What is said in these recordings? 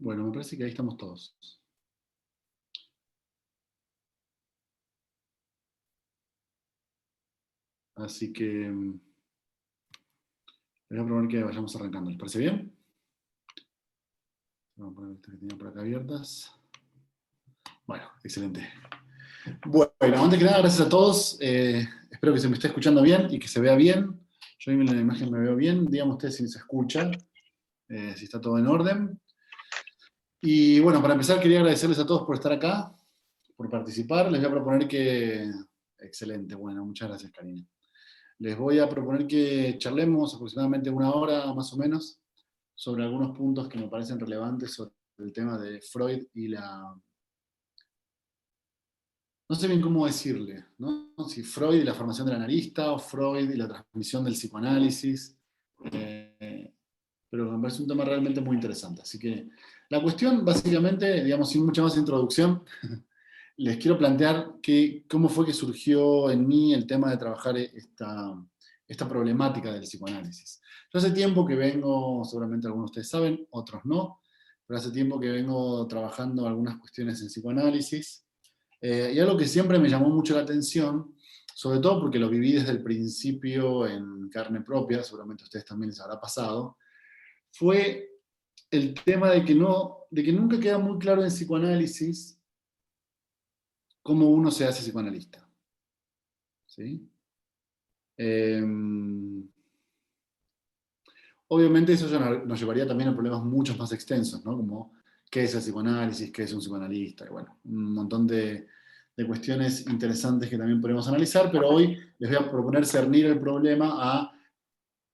Bueno, me parece que ahí estamos todos. Así que les voy a proponer que vayamos arrancando. ¿Les parece bien? Vamos a poner estas que tenía por acá abiertas. Bueno, excelente. Bueno, antes que nada, gracias a todos. Espero que se me esté escuchando bien y que se vea bien. Yo en la imagen me veo bien. Díganme ustedes si se escucha, si está todo en orden. Y bueno, para empezar quería agradecerles a todos por estar acá, por participar. Les voy a proponer que... Excelente, bueno, muchas gracias, Karina. Les voy a proponer que charlemos aproximadamente una hora más o menos sobre algunos puntos que me parecen relevantes sobre el tema de Freud y la... No sé bien cómo decirle, ¿no? Si Freud y la formación del analista o Freud y la transmisión del psicoanálisis. Pero me parece un tema realmente muy interesante. Así que la cuestión, básicamente, digamos, sin mucha más introducción, les quiero plantear cómo fue que surgió en mí el tema de trabajar esta problemática del psicoanálisis. Yo hace tiempo que vengo, seguramente algunos de ustedes saben, otros no, pero hace tiempo que vengo trabajando algunas cuestiones en psicoanálisis. Y algo que siempre me llamó mucho la atención, sobre todo porque lo viví desde el principio en carne propia, seguramente a ustedes también les habrá pasado, fue el tema de que nunca queda muy claro en psicoanálisis cómo uno se hace psicoanalista. ¿Sí? Eh, Obviamente eso ya nos llevaría también a problemas mucho más extensos, ¿no? Como qué es el psicoanálisis, qué es un psicoanalista, y bueno, un montón de cuestiones interesantes que también podemos analizar, pero hoy les voy a proponer cernir el problema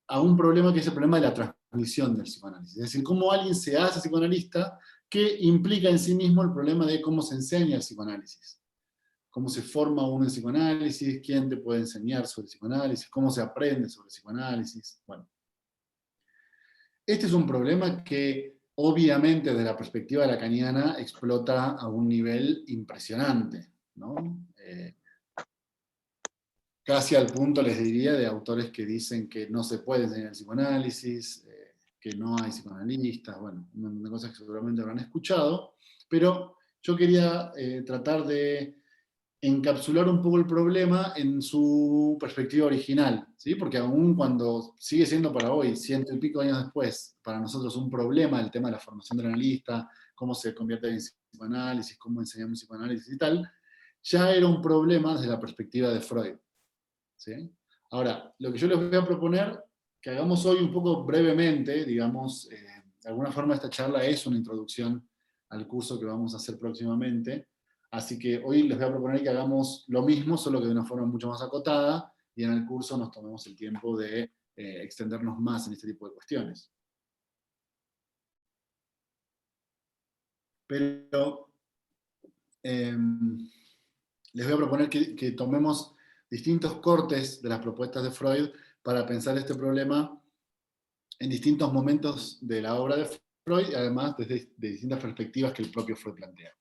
a un problema que es el problema de la transmisión del psicoanálisis. Es decir, cómo alguien se hace psicoanalista, que implica en sí mismo el problema de cómo se enseña el psicoanálisis. Cómo se forma uno en psicoanálisis, quién te puede enseñar sobre psicoanálisis, cómo se aprende sobre psicoanálisis. Bueno, este es un problema que obviamente desde la perspectiva lacaniana explota a un nivel impresionante, ¿no? Casi al punto, les diría, de autores que dicen que no se puede enseñar el psicoanálisis, que no hay psicoanalistas, bueno, un montón de cosas que seguramente habrán escuchado, pero yo quería tratar de encapsular un poco el problema en su perspectiva original, ¿sí? Porque aún cuando sigue siendo para hoy, ciento y pico años después, para nosotros un problema el tema de la formación del analista, cómo se convierte en psicoanálisis, cómo enseñamos psicoanálisis y tal, ya era un problema desde la perspectiva de Freud, ¿sí? Ahora, lo que yo les voy a proponer, que hagamos hoy un poco brevemente, digamos, de alguna forma esta charla es una introducción al curso que vamos a hacer próximamente, así que hoy les voy a proponer que hagamos lo mismo, solo que de una forma mucho más acotada, y en el curso nos tomemos el tiempo de extendernos más en este tipo de cuestiones. Pero eh, les voy a proponer que tomemos distintos cortes de las propuestas de Freud para pensar este problema en distintos momentos de la obra de Freud, y además desde de distintas perspectivas que el propio Freud plantea.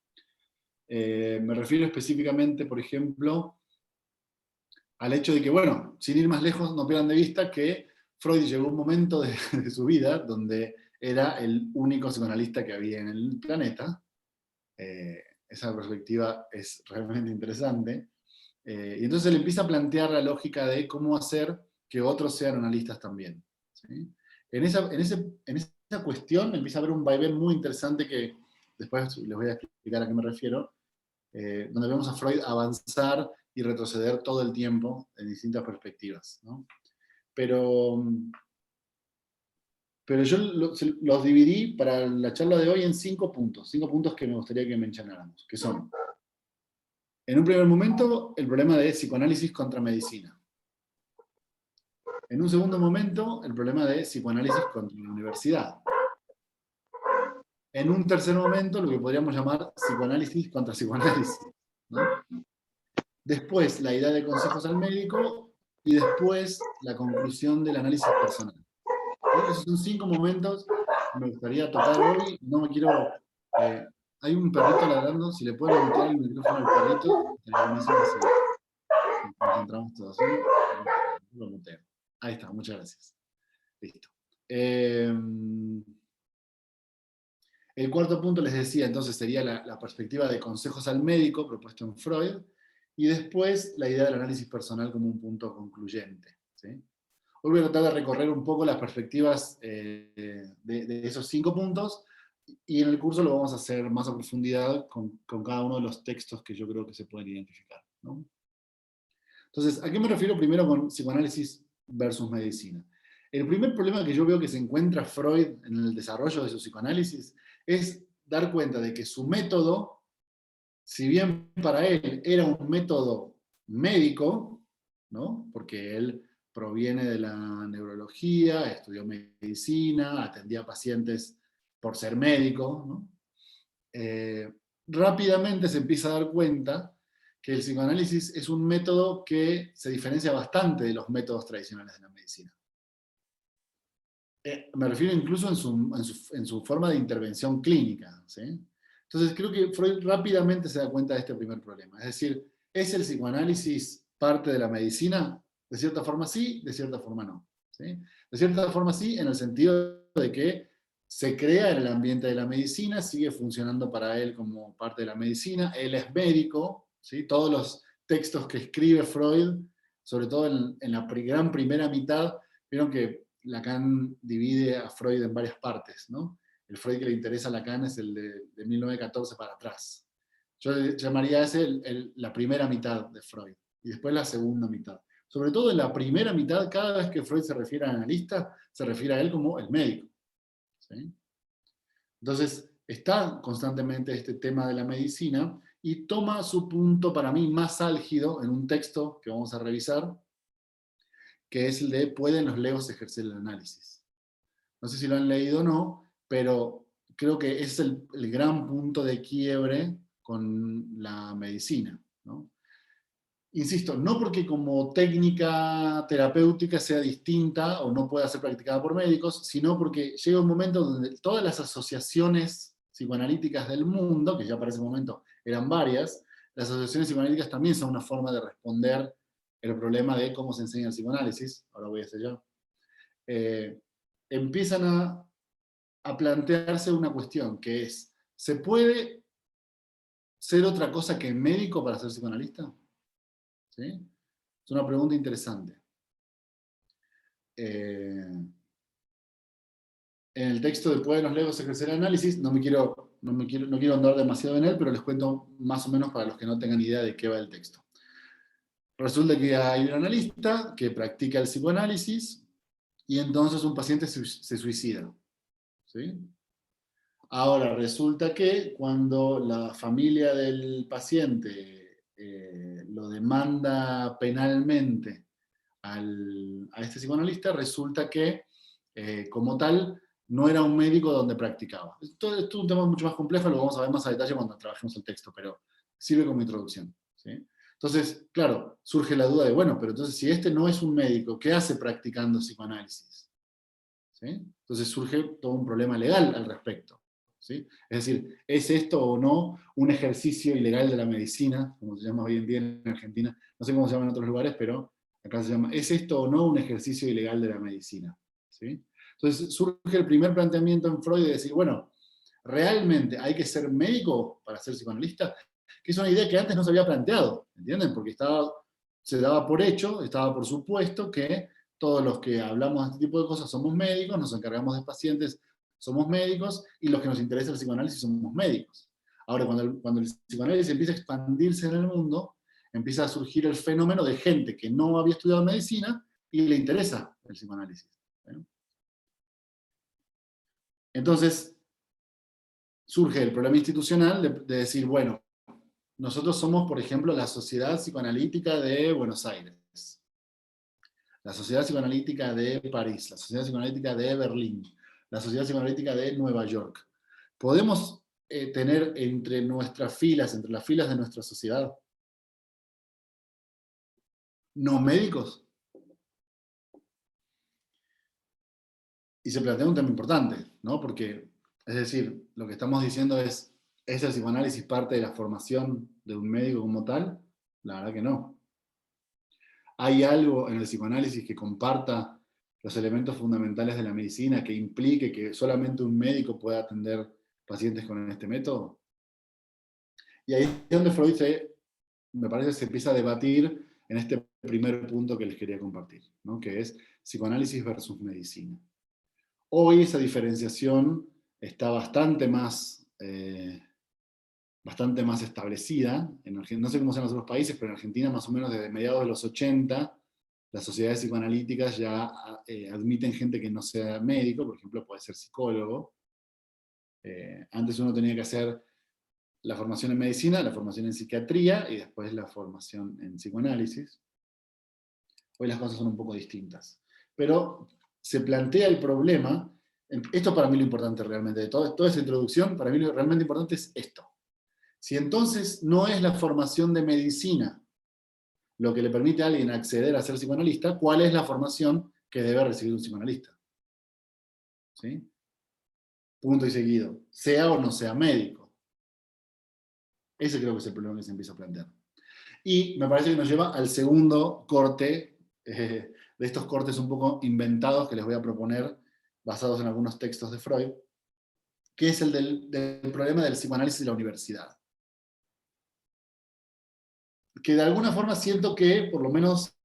Me refiero específicamente, por ejemplo, al hecho de que, bueno, sin ir más lejos, no pierdan de vista que Freud llegó a un momento de su vida donde era el único psicoanalista que había en el planeta. Esa perspectiva es realmente interesante. Y entonces él empieza a plantear la lógica de cómo hacer que otros sean analistas también. ¿Sí? En esa cuestión empieza a haber un vaivén muy interesante que después les voy a explicar a qué me refiero, donde vemos a Freud avanzar y retroceder todo el tiempo en distintas perspectivas, ¿no? Pero, pero yo los dividí para la charla de hoy en 5 puntos que me gustaría que mencionáramos, que son, en un primer momento, el problema de psicoanálisis contra medicina. En un segundo momento, el problema de psicoanálisis contra la universidad. En un tercer momento, lo que podríamos llamar psicoanálisis contra psicoanálisis, ¿no? Después, la idea de consejos al médico y después la conclusión del análisis personal. ¿Sí? Esos son 5 momentos que me gustaría tocar hoy. No me quiero... hay un perrito ladrando, si le pueden mutear el micrófono al perrito, estaría buenísimo si nos concentramos todos. ¿Sí? Lo muteo. Ahí está, muchas gracias. Listo. El cuarto punto, les decía, entonces sería la perspectiva de consejos al médico propuesto en Freud, y después la idea del análisis personal como un punto concluyente. ¿Sí? Hoy voy a tratar de recorrer un poco las perspectivas de esos 5 puntos, y en el curso lo vamos a hacer más a profundidad con cada uno de los textos que yo creo que se pueden identificar, ¿no? Entonces, ¿a qué me refiero primero con psicoanálisis versus medicina? El primer problema que yo veo que se encuentra Freud en el desarrollo de su psicoanálisis es dar cuenta de que su método, si bien para él era un método médico, ¿no? Porque él proviene de la neurología, estudió medicina, atendía a pacientes por ser médico, ¿no? Rápidamente se empieza a dar cuenta que el psicoanálisis es un método que se diferencia bastante de los métodos tradicionales de la medicina. Me refiero incluso en su forma de intervención clínica, ¿sí? Entonces creo que Freud rápidamente se da cuenta de este primer problema. Es decir, ¿es el psicoanálisis parte de la medicina? De cierta forma sí, de cierta forma no, ¿sí? De cierta forma sí, en el sentido de que se crea en el ambiente de la medicina, sigue funcionando para él como parte de la medicina, él es médico, ¿sí? Todos los textos que escribe Freud, sobre todo en la gran primera mitad, vieron que Lacan divide a Freud en varias partes, ¿no? El Freud que le interesa a Lacan es el de 1914 para atrás. Yo llamaría ese la primera mitad de Freud, y después la segunda mitad. Sobre todo en la primera mitad, cada vez que Freud se refiere al analista, se refiere a él como el médico, ¿sí? Entonces, está constantemente este tema de la medicina, y toma su punto para mí más álgido en un texto que vamos a revisar, que es el de ¿pueden los legos ejercer el análisis? No sé si lo han leído o no, pero creo que es el gran punto de quiebre con la medicina, ¿no? Insisto, no porque como técnica terapéutica sea distinta o no pueda ser practicada por médicos, sino porque llega un momento donde todas las asociaciones psicoanalíticas del mundo, que ya para ese momento eran varias, las asociaciones psicoanalíticas también son una forma de responder el problema de cómo se enseña el psicoanálisis, ahora voy a hacer yo, empiezan a plantearse una cuestión, que es, ¿se puede ser otra cosa que médico para ser psicoanalista? ¿Sí? Es una pregunta interesante. En el texto de ¿pueden los legos ejercer el análisis? No quiero andar demasiado en él, pero les cuento más o menos para los que no tengan idea de qué va el texto. Resulta que hay un analista que practica el psicoanálisis, y entonces un paciente se suicida, ¿sí? Ahora, resulta que cuando la familia del paciente lo demanda penalmente a este psicoanalista, resulta que, como tal, no era un médico donde practicaba. Esto es un tema mucho más complejo, lo vamos a ver más a detalle cuando trabajemos el texto, pero sirve como introducción, ¿sí? Entonces, claro, surge la duda de, bueno, pero entonces si este no es un médico, ¿qué hace practicando psicoanálisis? ¿Sí? Entonces surge todo un problema legal al respecto, ¿sí? Es decir, ¿es esto o no un ejercicio ilegal de la medicina, como se llama hoy en día en Argentina? No sé cómo se llama en otros lugares, pero acá se llama, ¿es esto o no un ejercicio ilegal de la medicina? ¿Sí? Entonces surge el primer planteamiento en Freud de decir, bueno, ¿realmente hay que ser médico para ser psicoanalista? Que es una idea que antes no se había planteado, ¿entienden? Porque se daba por hecho, estaba por supuesto que todos los que hablamos de este tipo de cosas somos médicos, nos encargamos de pacientes, somos médicos, y los que nos interesa el psicoanálisis somos médicos. Ahora, cuando el psicoanálisis empieza a expandirse en el mundo, empieza a surgir el fenómeno de gente que no había estudiado medicina y le interesa el psicoanálisis, ¿sí? Entonces, surge el problema institucional de decir, bueno, nosotros somos, por ejemplo, la Sociedad Psicoanalítica de Buenos Aires, la Sociedad Psicoanalítica de París, la Sociedad Psicoanalítica de Berlín, la Sociedad Psicoanalítica de Nueva York. ¿Podemos tener entre nuestras filas, entre las filas de nuestra sociedad, no médicos? Y se plantea un tema importante, ¿no? Porque, es decir, lo que estamos diciendo ¿es el psicoanálisis parte de la formación de un médico como tal? La verdad que no. ¿Hay algo en el psicoanálisis que comparta los elementos fundamentales de la medicina, que implique que solamente un médico pueda atender pacientes con este método. Y ahí es donde Freud me parece, se empieza a debatir en este primer punto que les quería compartir, ¿no? Que es psicoanálisis versus medicina. Hoy esa diferenciación está bastante más establecida. No sé cómo son en los otros países, pero en Argentina más o menos desde mediados de los 80, las sociedades psicoanalíticas ya admiten gente que no sea médico, por ejemplo, puede ser psicólogo. Antes uno tenía que hacer la formación en medicina, la formación en psiquiatría y después la formación en psicoanálisis. Hoy las cosas son un poco distintas. Pero se plantea el problema, esto para mí lo importante realmente de toda esta introducción, para mí lo realmente importante es esto. Si entonces no es la formación de medicina lo que le permite a alguien acceder a ser psicoanalista, ¿cuál es la formación que debe recibir un psicoanalista? ¿Sí? Punto y seguido. Sea o no sea médico. Ese creo que es el problema que se empieza a plantear. Y me parece que nos lleva al segundo corte, de estos cortes un poco inventados que les voy a proponer, basados en algunos textos de Freud, que es el del problema del psicoanálisis de la universidad. Que de alguna forma siento que, por lo menos,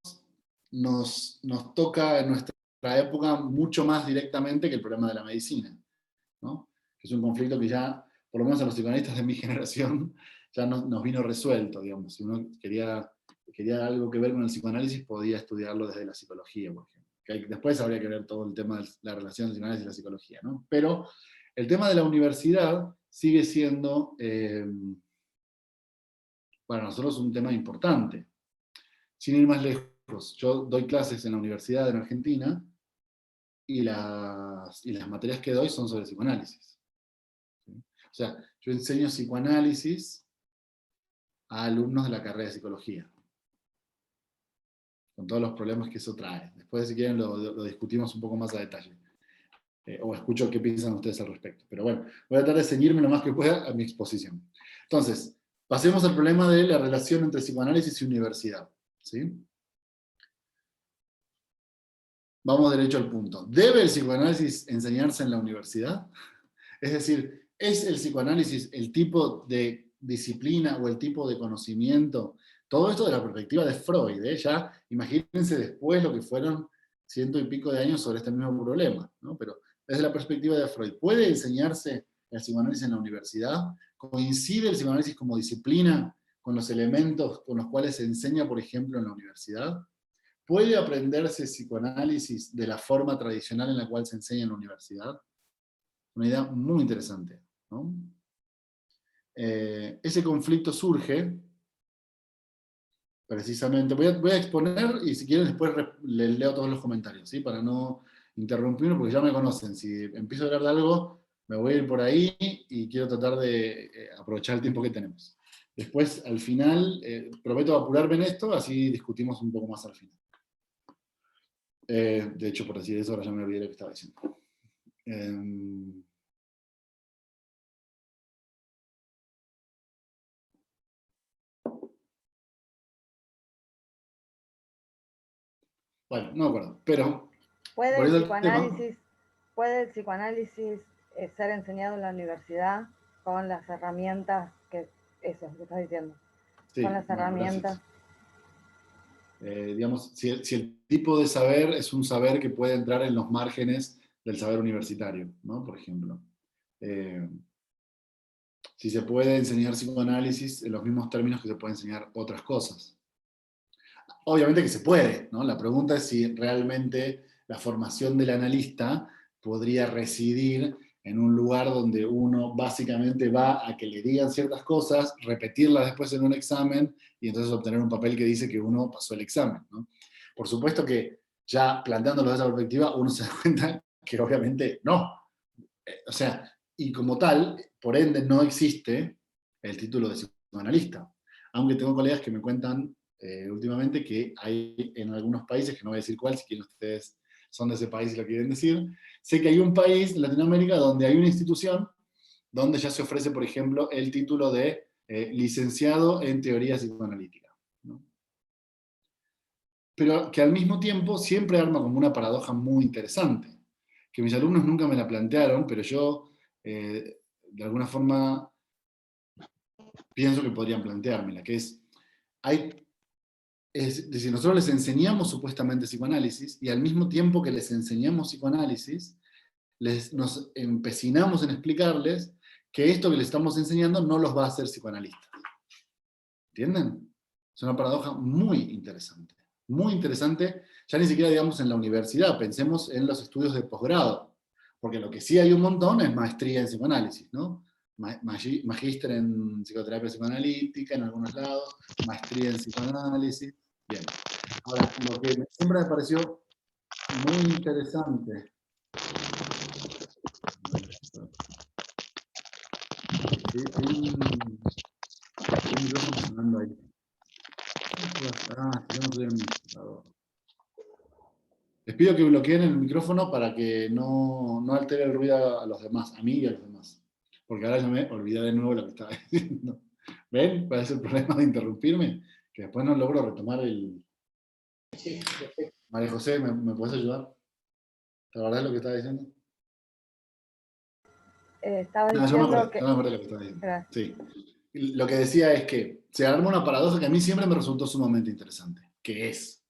nos toca en nuestra época mucho más directamente que el problema de la medicina, ¿no? Que es un conflicto que ya, por lo menos a los psicoanalistas de mi generación, ya nos vino resuelto, digamos. Si uno quería algo que ver con el psicoanálisis, podía estudiarlo desde la psicología, por ejemplo. Que después habría que ver todo el tema de la relación del psicoanálisis y la psicología, ¿no? Pero el tema de la universidad sigue siendo, para nosotros, un tema importante. Sin ir más lejos, yo doy clases en la universidad en Argentina y las materias que doy son sobre psicoanálisis. ¿Sí? O sea, yo enseño psicoanálisis a alumnos de la carrera de psicología, con todos los problemas que eso trae. Después, si quieren, lo discutimos un poco más a detalle. O escucho qué piensan ustedes al respecto. Pero bueno, voy a tratar de ceñirme lo más que pueda a mi exposición. Entonces, pasemos al problema de la relación entre psicoanálisis y universidad. ¿Sí? Vamos derecho al punto. ¿Debe el psicoanálisis enseñarse en la universidad? Es decir, ¿es el psicoanálisis el tipo de disciplina o el tipo de conocimiento? Todo esto de la perspectiva de Freud, ¿eh? Ya imagínense después lo que fueron 100 y pico de años sobre este mismo problema, ¿no? Pero desde la perspectiva de Freud, ¿puede enseñarse el psicoanálisis en la universidad? ¿Coincide el psicoanálisis como disciplina con los elementos con los cuales se enseña, por ejemplo, en la universidad? ¿Puede aprenderse psicoanálisis de la forma tradicional en la cual se enseña en la universidad? Una idea muy interesante, ¿no? Ese conflicto surge precisamente, voy a exponer y si quieren después les leo todos los comentarios, ¿sí? Para no interrumpirme porque ya me conocen. Si empiezo a hablar de algo, me voy a ir por ahí y quiero tratar de aprovechar el tiempo que tenemos. Después, al final, prometo apurarme en esto, así discutimos un poco más al final. De hecho, por decir eso, ahora ya me olvidé lo que estaba diciendo. Bueno, no me acuerdo, pero ¿Puede el volviendo al tema, psicoanálisis, puede el psicoanálisis ser enseñado en la universidad con las herramientas eso que estás diciendo, con sí, las bueno, herramientas? gracias. Digamos, si el tipo de saber es un saber que puede entrar en los márgenes del saber universitario, ¿no? Por ejemplo. Eh, si se puede enseñar psicoanálisis en los mismos términos que se puede enseñar otras cosas. Obviamente que se puede, ¿no? La pregunta es si realmente la formación del analista podría residir en un lugar donde uno básicamente va a que le digan ciertas cosas, repetirlas después en un examen y entonces obtener un papel que dice que uno pasó el examen, ¿no? Por supuesto que ya planteándolo desde esa perspectiva uno se da cuenta que obviamente no. O sea, y como tal, por ende no existe el título de psicoanalista. Aunque tengo colegas que me cuentan últimamente que hay en algunos países, que no voy a decir cuál, si quieren ustedes son de ese país y lo quieren decir, sé que hay un país en Latinoamérica donde hay una institución donde ya se ofrece, por ejemplo, el título de licenciado en teoría psicoanalítica, ¿no? Pero que al mismo tiempo siempre arma como una paradoja muy interesante, que mis alumnos nunca me la plantearon, pero yo de alguna forma pienso que podrían planteármela, que es decir, nosotros les enseñamos supuestamente psicoanálisis, y al mismo tiempo que les enseñamos psicoanálisis, nos empecinamos en explicarles que esto que les estamos enseñando no los va a hacer psicoanalistas. ¿Entienden? Es una paradoja muy interesante. Muy interesante, ya ni siquiera digamos en la universidad, pensemos en los estudios de posgrado, porque lo que sí hay un montón es maestría en psicoanálisis, ¿no? Magíster en psicoterapia psicoanalítica en algunos lados, maestría en psicoanálisis. Bien. Ahora, lo que siempre me pareció muy interesante. Hay un micrófono sonando ahí. Yo no soy el administrador. Les pido que bloqueen el micrófono para que no altere el ruido a los demás, a mí y a los demás. Porque ahora ya me olvidé de nuevo lo que estaba diciendo. ¿Ven? ¿Cuál es el problema de interrumpirme? Que después no logro retomar el... Sí, perfecto. María José, ¿me puedes ayudar? ¿Te acordás lo que estaba diciendo? Estaba diciendo yo me acordé lo que estaba diciendo. Sí. Lo que decía es que se arma una paradoja que a mí siempre me resultó sumamente interesante, que es,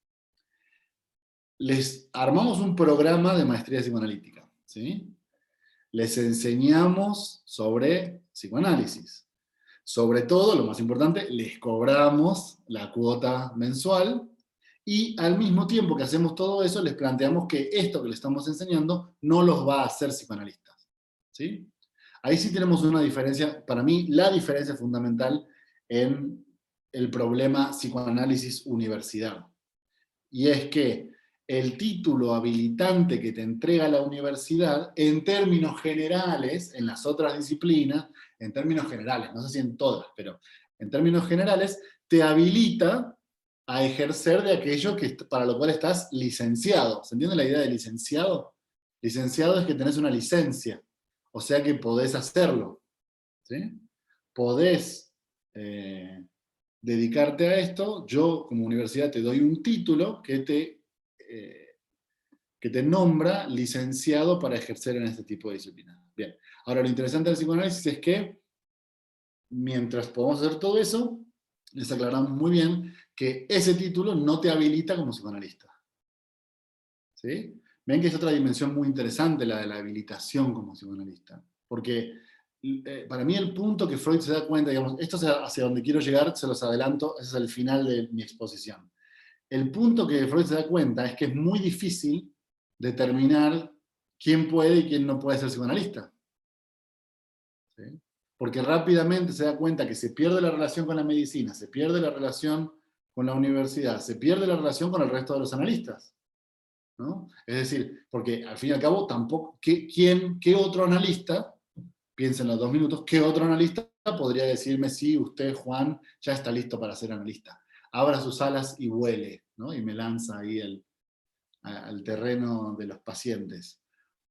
les armamos un programa de maestría psicoanalítica, ¿sí? Les enseñamos sobre psicoanálisis. Sobre todo, lo más importante, les cobramos la cuota mensual, y al mismo tiempo que hacemos todo eso, les planteamos que esto que les estamos enseñando no los va a hacer psicoanalistas, ¿sí? Ahí sí tenemos una diferencia, para mí la diferencia fundamental en el problema psicoanálisis universidad. Y es que el título habilitante que te entrega la universidad, en términos generales, en las otras disciplinas, en términos generales, no sé si en todas, pero en términos generales, te habilita a ejercer de aquello para lo cual estás licenciado. ¿Se entiende la idea de licenciado? Licenciado es que tenés una licencia, o sea que podés hacerlo, ¿sí? Podés dedicarte a esto. Yo como universidad te doy un título que te nombra licenciado para ejercer en este tipo de disciplinas. Bien, ahora lo interesante del psicoanálisis es que mientras podamos hacer todo eso, les aclaramos muy bien que ese título no te habilita como psicoanalista. ¿Sí? Ven que es otra dimensión muy interesante la de la habilitación como psicoanalista. Porque para mí el punto que Freud se da cuenta, digamos, esto es hacia donde quiero llegar, se los adelanto, ese es el final de mi exposición. El punto que Freud se da cuenta es que es muy difícil determinar quién puede y quién no puede ser psicoanalista. ¿Sí? Porque rápidamente se da cuenta que se pierde la relación con la medicina, se pierde la relación con la universidad, se pierde la relación con el resto de los analistas, ¿no? Es decir, porque al fin y al cabo, tampoco, ¿qué otro analista, piensa en los 2 minutos, qué otro analista podría decirme si usted, Juan, ya está listo para ser analista? Abra sus alas y vuele, ¿no? Y me lanza ahí al terreno de los pacientes.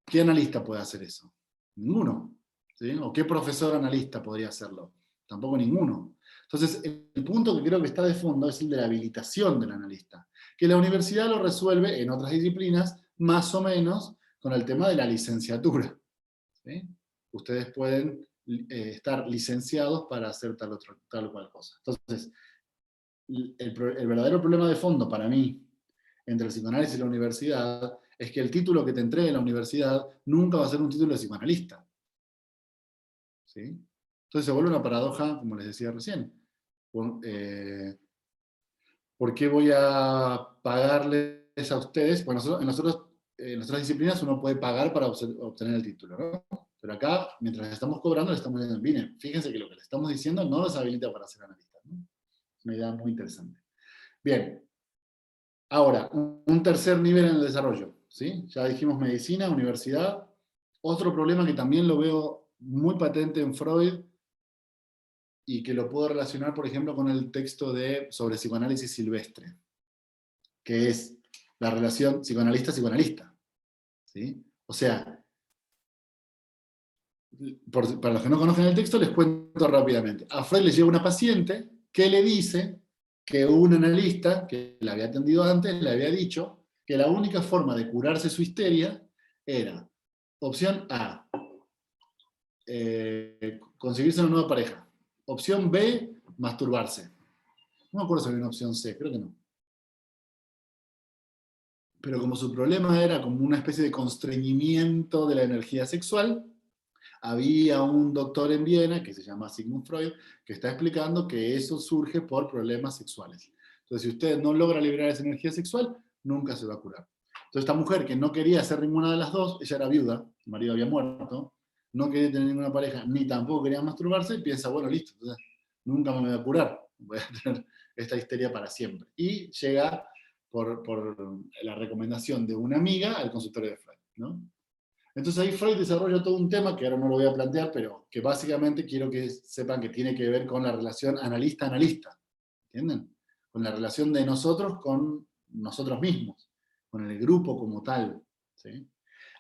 ¿Qué analista puede hacer eso? Ninguno. ¿Sí? ¿O qué profesor analista podría hacerlo? Tampoco ninguno. Entonces, el punto que creo que está de fondo es el de la habilitación del analista, que la universidad lo resuelve en otras disciplinas, más o menos, con el tema de la licenciatura. ¿Sí? Ustedes pueden estar licenciados para hacer tal o cual cosa. Entonces, el verdadero problema de fondo para mí, entre el psicoanálisis y la universidad, es que el título que te entregue la universidad nunca va a ser un título de psicoanalista. ¿Sí? Entonces se vuelve una paradoja, como les decía recién. ¿Por qué voy a pagarles a ustedes? Pues en nuestras disciplinas uno puede pagar para obtener el título, ¿no? Pero acá, mientras estamos cobrando, le estamos diciendo, miren, fíjense que lo que le estamos diciendo no los habilita para ser analistas, ¿no? Es una idea muy interesante. Bien. Ahora, un tercer nivel en el desarrollo, ¿sí? Ya dijimos medicina, universidad. Otro problema que también lo veo muy patente en Freud y que lo puedo relacionar, por ejemplo, con el texto sobre psicoanálisis silvestre, que es la relación psicoanalista-psicoanalista, ¿sí? O sea, para los que no conocen el texto, les cuento rápidamente. A Freud le llega una paciente que le dice que un analista que la había atendido antes le había dicho que la única forma de curarse su histeria era, opción A, conseguirse una nueva pareja. Opción B, masturbarse. No me acuerdo si había una opción C, creo que no. Pero como su problema era como una especie de constreñimiento de la energía sexual, había un doctor en Viena, que se llama Sigmund Freud, que está explicando que eso surge por problemas sexuales. Entonces, si usted no logra liberar esa energía sexual, nunca se va a curar. Entonces, esta mujer que no quería hacer ninguna de las dos, ella era viuda, su marido había muerto, no quería tener ninguna pareja, ni tampoco quería masturbarse, y piensa, bueno, listo, entonces, nunca me voy a curar, voy a tener esta histeria para siempre. Y llega por la recomendación de una amiga al consultorio de Freud, ¿no? Entonces ahí Freud desarrolla todo un tema que ahora no lo voy a plantear, pero que básicamente quiero que sepan que tiene que ver con la relación analista-analista, ¿entienden? Con la relación de nosotros con nosotros mismos, con el grupo como tal, ¿sí?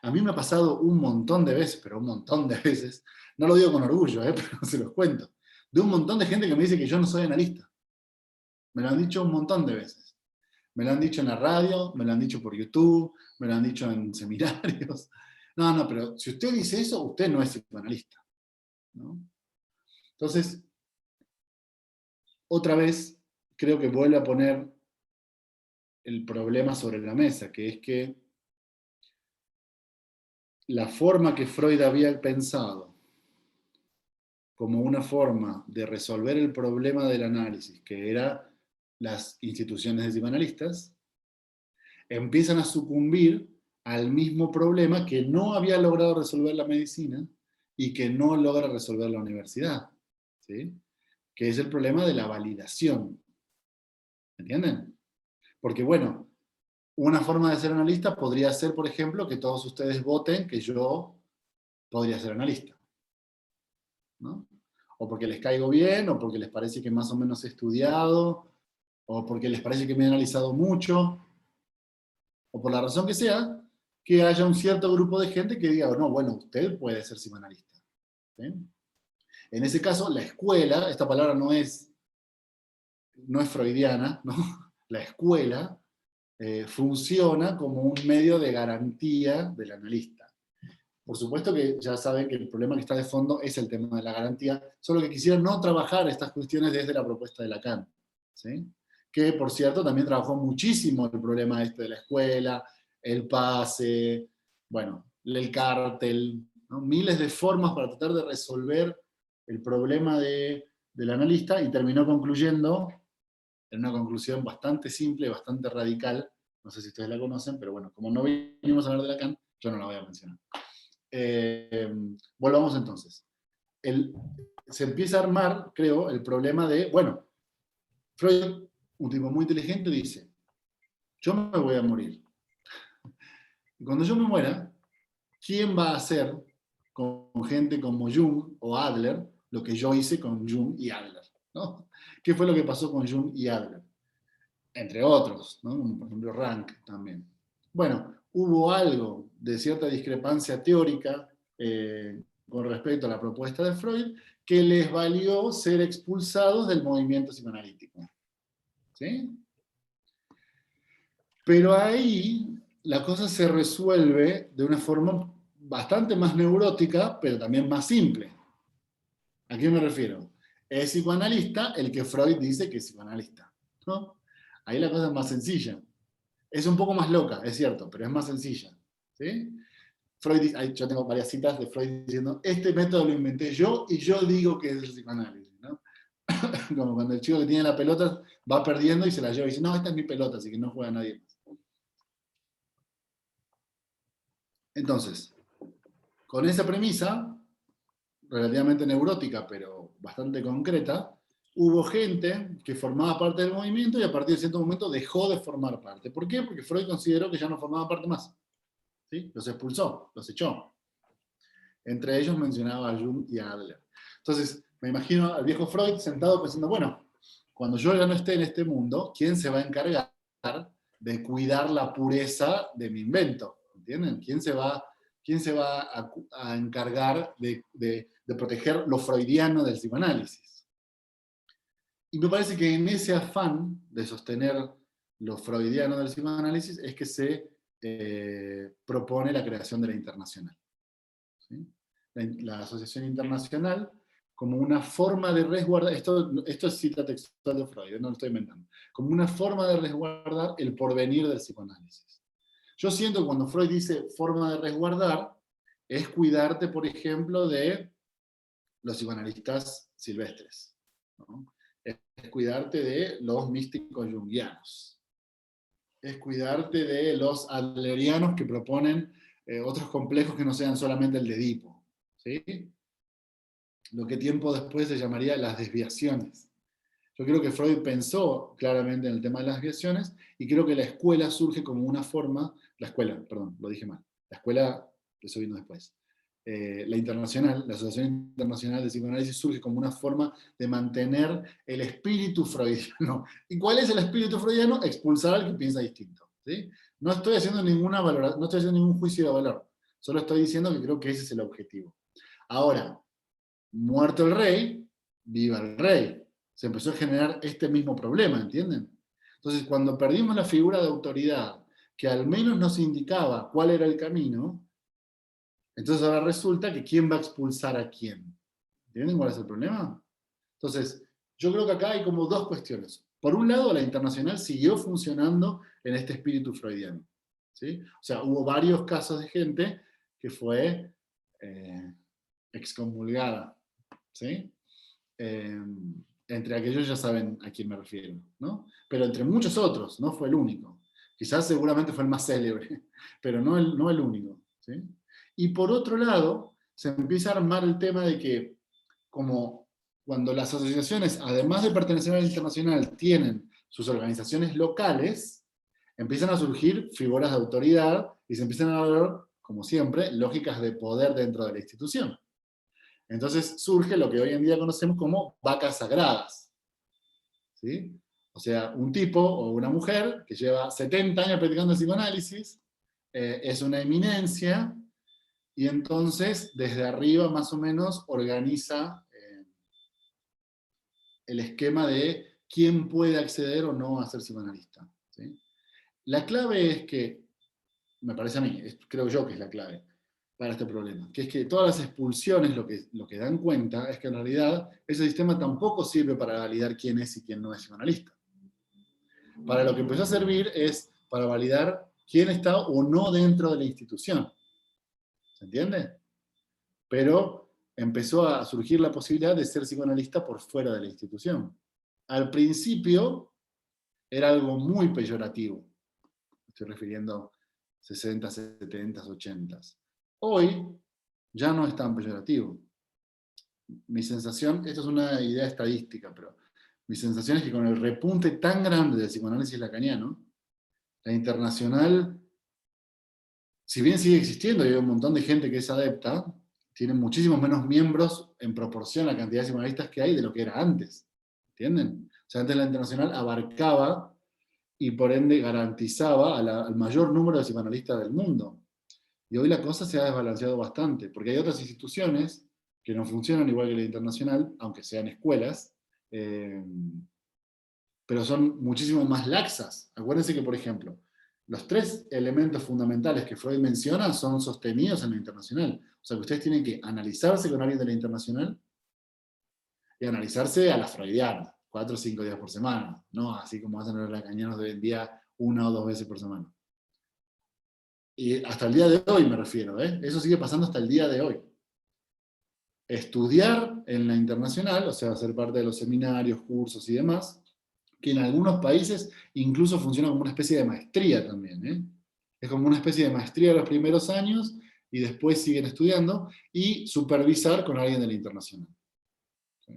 A mí me ha pasado un montón de veces, pero un montón de veces, no lo digo con orgullo, pero se los cuento, de un montón de gente que me dice que yo no soy analista. Me lo han dicho un montón de veces. Me lo han dicho en la radio, me lo han dicho por YouTube, me lo han dicho en seminarios. No, pero si usted dice eso, usted no es psicoanalista, ¿no? Entonces, otra vez, creo que vuelve a poner el problema sobre la mesa, que es que la forma que Freud había pensado como una forma de resolver el problema del análisis, que era las instituciones de psicoanalistas, empiezan a sucumbir al mismo problema que no había logrado resolver la medicina y que no logra resolver la universidad, ¿sí? Que es el problema de la validación. ¿Entienden? Porque, bueno, una forma de ser analista podría ser, por ejemplo, que todos ustedes voten que yo podría ser analista, ¿no? O porque les caigo bien, o porque les parece que más o menos he estudiado, o porque les parece que me he analizado mucho, o por la razón que sea, que haya un cierto grupo de gente que diga, no, bueno, usted puede ser psicoanalista, ¿sí? En ese caso, la escuela, esta palabra no es freudiana, ¿no? La escuela funciona como un medio de garantía del analista. Por supuesto que ya saben que el problema que está de fondo es el tema de la garantía, solo que quisiera no trabajar estas cuestiones desde la propuesta de Lacan, ¿sí? Que, por cierto, también trabajó muchísimo el problema este de la escuela, el pase, bueno, el cártel, ¿no? Miles de formas para tratar de resolver el problema del analista, y terminó concluyendo en una conclusión bastante simple, bastante radical. No sé si ustedes la conocen, pero bueno, como no vinimos a hablar de Lacan, yo no la voy a mencionar. Volvamos entonces. Se empieza a armar, creo, el problema de, bueno, Freud, un tipo muy inteligente, dice, yo me voy a morir. Y cuando yo me muera, ¿quién va a hacer con gente como Jung o Adler lo que yo hice con Jung y Adler? ¿No? ¿Qué fue lo que pasó con Jung y Adler? Entre otros, ¿no? Como por ejemplo Rank también. Bueno, hubo algo de cierta discrepancia teórica con respecto a la propuesta de Freud que les valió ser expulsados del movimiento psicoanalítico. ¿Sí? Pero ahí la cosa se resuelve de una forma bastante más neurótica, pero también más simple. ¿A qué me refiero? Es psicoanalista el que Freud dice que es psicoanalista, ¿no? Ahí la cosa es más sencilla. Es un poco más loca, es cierto, pero es más sencilla, ¿sí? Freud, yo tengo varias citas de Freud diciendo, este método lo inventé yo y yo digo que es el psicoanálisis, ¿no? Como cuando el chico que tiene la pelota va perdiendo y se la lleva y dice, no, esta es mi pelota, así que no juega nadie más. Entonces, con esa premisa, relativamente neurótica, pero bastante concreta, hubo gente que formaba parte del movimiento y a partir de cierto momento dejó de formar parte. ¿Por qué? Porque Freud consideró que ya no formaba parte más. ¿Sí? Los expulsó, los echó. Entre ellos mencionaba a Jung y a Adler. Entonces, me imagino al viejo Freud sentado pensando, bueno, cuando yo ya no esté en este mundo, ¿quién se va a encargar de cuidar la pureza de mi invento? ¿Entienden? ¿Quién se va a encargar de proteger lo freudiano del psicoanálisis? Y me parece que en ese afán de sostener lo freudiano del psicoanálisis es que se propone la creación de la Internacional. ¿Sí? la Asociación Internacional como una forma de resguardar, esto es cita textual de Freud, no lo estoy inventando, como una forma de resguardar el porvenir del psicoanálisis. Yo siento que cuando Freud dice forma de resguardar, es cuidarte, por ejemplo, de los psicoanalistas silvestres, ¿no? Es cuidarte de los místicos junguianos, es cuidarte de los adlerianos que proponen otros complejos que no sean solamente el de Edipo, ¿sí? Lo que tiempo después se llamaría las desviaciones. Yo creo que Freud pensó claramente en el tema de las desviaciones y creo que la escuela surge como una forma, la escuela, perdón, lo dije mal, la escuela, eso vino después. La internacional, la Asociación Internacional de Psicoanálisis surge como una forma de mantener el espíritu freudiano. ¿Y cuál es el espíritu freudiano? Expulsar al que piensa distinto, ¿sí? No estoy haciendo ninguna valoración, no estoy haciendo ningún juicio de valor, solo estoy diciendo que creo que ese es el objetivo. Ahora, muerto el rey, viva el rey. Se empezó a generar este mismo problema, ¿entienden? Entonces, cuando perdimos la figura de autoridad, que al menos nos indicaba cuál era el camino, entonces ahora resulta que quién va a expulsar a quién. ¿Entienden cuál es el problema? Entonces, yo creo que acá hay como dos cuestiones. Por un lado, la internacional siguió funcionando en este espíritu freudiano, ¿sí? O sea, hubo varios casos de gente que fue excomulgada, ¿sí? Entre aquellos ya saben a quién me refiero, ¿no? Pero entre muchos otros, no fue el único. Quizás seguramente fue el más célebre, pero no el único, ¿sí? Y por otro lado, se empieza a armar el tema de que, como cuando las asociaciones, además de pertenecer a la internacional, tienen sus organizaciones locales, empiezan a surgir figuras de autoridad y se empiezan a ver, como siempre, lógicas de poder dentro de la institución. Entonces surge lo que hoy en día conocemos como vacas sagradas, ¿sí? O sea, un tipo o una mujer que lleva 70 años practicando el psicoanálisis, es una eminencia, y entonces desde arriba más o menos organiza el esquema de quién puede acceder o no a ser psicoanalista, ¿sí? La clave es que, me parece a mí, creo yo que es la clave para este problema, que es que todas las expulsiones lo que dan cuenta es que en realidad ese sistema tampoco sirve para validar quién es y quién no es psicoanalista. Para lo que empezó a servir es para validar quién está o no dentro de la institución. ¿Se entiende? Pero empezó a surgir la posibilidad de ser psicoanalista por fuera de la institución. Al principio era algo muy peyorativo. Estoy refiriendo 60, 70, 80. Hoy ya no es tan peyorativo. Mi sensación, esto es una idea estadística, pero mi sensación es que con el repunte tan grande del psicoanálisis lacaniano, la internacional, si bien sigue existiendo y hay un montón de gente que es adepta, tiene muchísimos menos miembros en proporción a la cantidad de psicoanalistas que hay de lo que era antes. ¿Entienden? O sea, antes la internacional abarcaba y por ende garantizaba al mayor número de psicoanalistas del mundo. Y hoy la cosa se ha desbalanceado bastante, porque hay otras instituciones que no funcionan igual que la internacional, aunque sean escuelas, pero son muchísimo más laxas. Acuérdense que, por ejemplo, los 3 elementos fundamentales que Freud menciona son sostenidos en la internacional. O sea que ustedes tienen que analizarse con alguien de la internacional y analizarse a la freudiana, 4 o 5 días por semana, no así como hacen los lacanianos de hoy en día 1 o 2 veces por semana. Y hasta el día de hoy me refiero, ¿eh? Eso sigue pasando hasta el día de hoy. Estudiar en la internacional, o sea, ser parte de los seminarios, cursos y demás, que en algunos países incluso funciona como una especie de maestría también, ¿eh? Es como una especie de maestría los primeros años y después siguen estudiando y supervisar con alguien de la internacional. ¿Sí?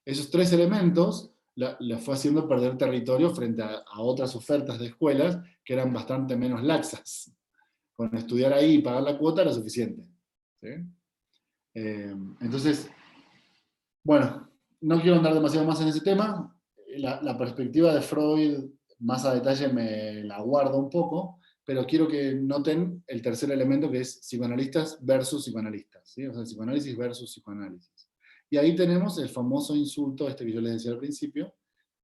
Esos 3 elementos la fue haciendo perder territorio frente a otras ofertas de escuelas que eran bastante menos laxas. Con estudiar ahí y pagar la cuota era suficiente. ¿Sí? Entonces, bueno, no quiero andar demasiado más en ese tema. La perspectiva de Freud, más a detalle, me la guardo un poco, pero quiero que noten el tercer elemento, que es psicoanalistas versus psicoanalistas, ¿sí? O sea, psicoanálisis versus psicoanálisis. Y ahí tenemos el famoso insulto, este que yo les decía al principio.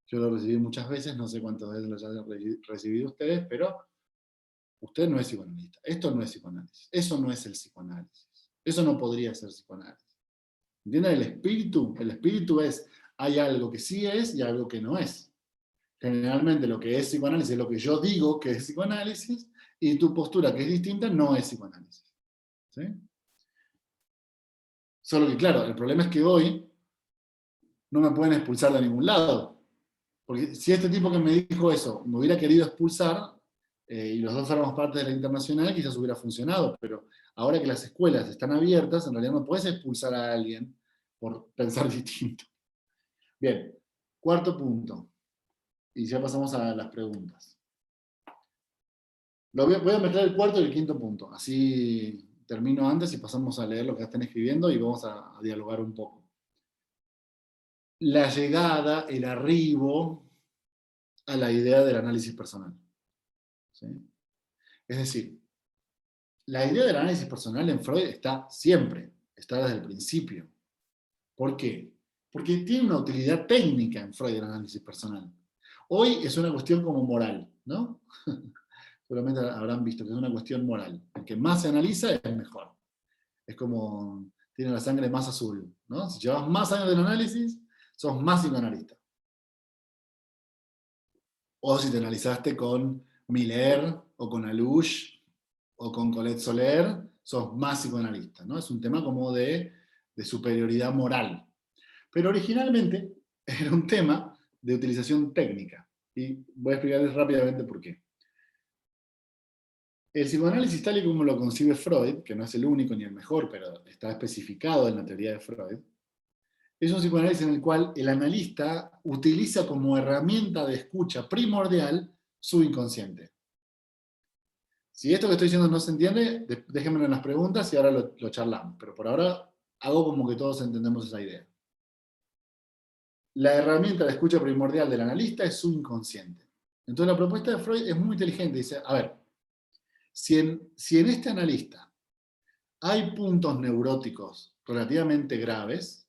Yo lo recibí muchas veces, no sé cuántas veces lo hayan recibido ustedes, pero usted no es psicoanalista. Esto no es psicoanálisis. Eso no es el psicoanálisis. Eso no podría ser psicoanálisis. ¿Entienden el espíritu? El espíritu es, hay algo que sí es y algo que no es. Generalmente lo que es psicoanálisis es lo que yo digo que es psicoanálisis, y tu postura, que es distinta, no es psicoanálisis. ¿Sí? Solo que, claro, el problema es que hoy no me pueden expulsar de ningún lado. Porque si este tipo que me dijo eso me hubiera querido expulsar, y los dos éramos parte de la internacional, quizás hubiera funcionado, pero ahora que las escuelas están abiertas, en realidad no puedes expulsar a alguien por pensar distinto. Bien, cuarto punto. Y ya pasamos a las preguntas. Voy a mezclar el cuarto y el quinto punto. Así termino antes y pasamos a leer lo que están escribiendo y vamos a dialogar un poco. La llegada, el arribo a la idea del análisis personal. ¿Sí? Es decir, la idea del análisis personal en Freud está siempre, está desde el principio. ¿Por qué? Porque tiene una utilidad técnica en Freud el análisis personal. Hoy es una cuestión como moral, ¿no? Seguramente habrán visto que es una cuestión moral. El que más se analiza es mejor. Es como tiene la sangre más azul, ¿no? Si llevas más años del análisis, sos más psicoanalista. O si te analizaste con Miller, o con Alouche, o con Colette Soler, sos más psicoanalista, ¿no? Es un tema como de superioridad moral. Pero originalmente era un tema de utilización técnica. Y voy a explicarles rápidamente por qué. El psicoanálisis tal y como lo concibe Freud, que no es el único ni el mejor, pero está especificado en la teoría de Freud, es un psicoanálisis en el cual el analista utiliza como herramienta de escucha primordial su inconsciente. Si esto que estoy diciendo no se entiende, déjenmelo en las preguntas y ahora lo charlamos. Pero por ahora hago como que todos entendemos esa idea. La herramienta de escucha primordial del analista es su inconsciente. Entonces la propuesta de Freud es muy inteligente. Dice, a ver, si en este analista hay puntos neuróticos relativamente graves,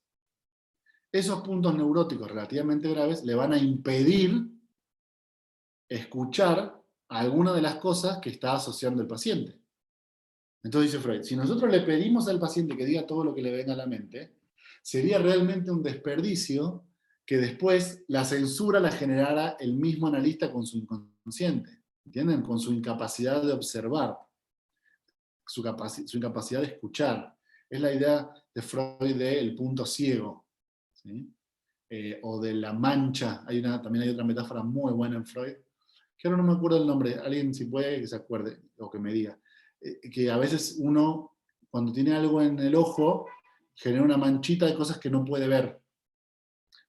esos puntos neuróticos relativamente graves le van a impedir escuchar alguna de las cosas que está asociando el paciente. Entonces dice Freud, si nosotros le pedimos al paciente que diga todo lo que le venga a la mente, sería realmente un desperdicio que después la censura la generara el mismo analista con su inconsciente, ¿entienden? Con su incapacidad de observar, su incapacidad de escuchar. Es la idea de Freud del punto ciego, ¿sí? O de la mancha. También hay otra metáfora muy buena en Freud, que ahora no me acuerdo el nombre, alguien si puede que se acuerde o que me diga, que a veces uno, cuando tiene algo en el ojo, genera una manchita de cosas que no puede ver.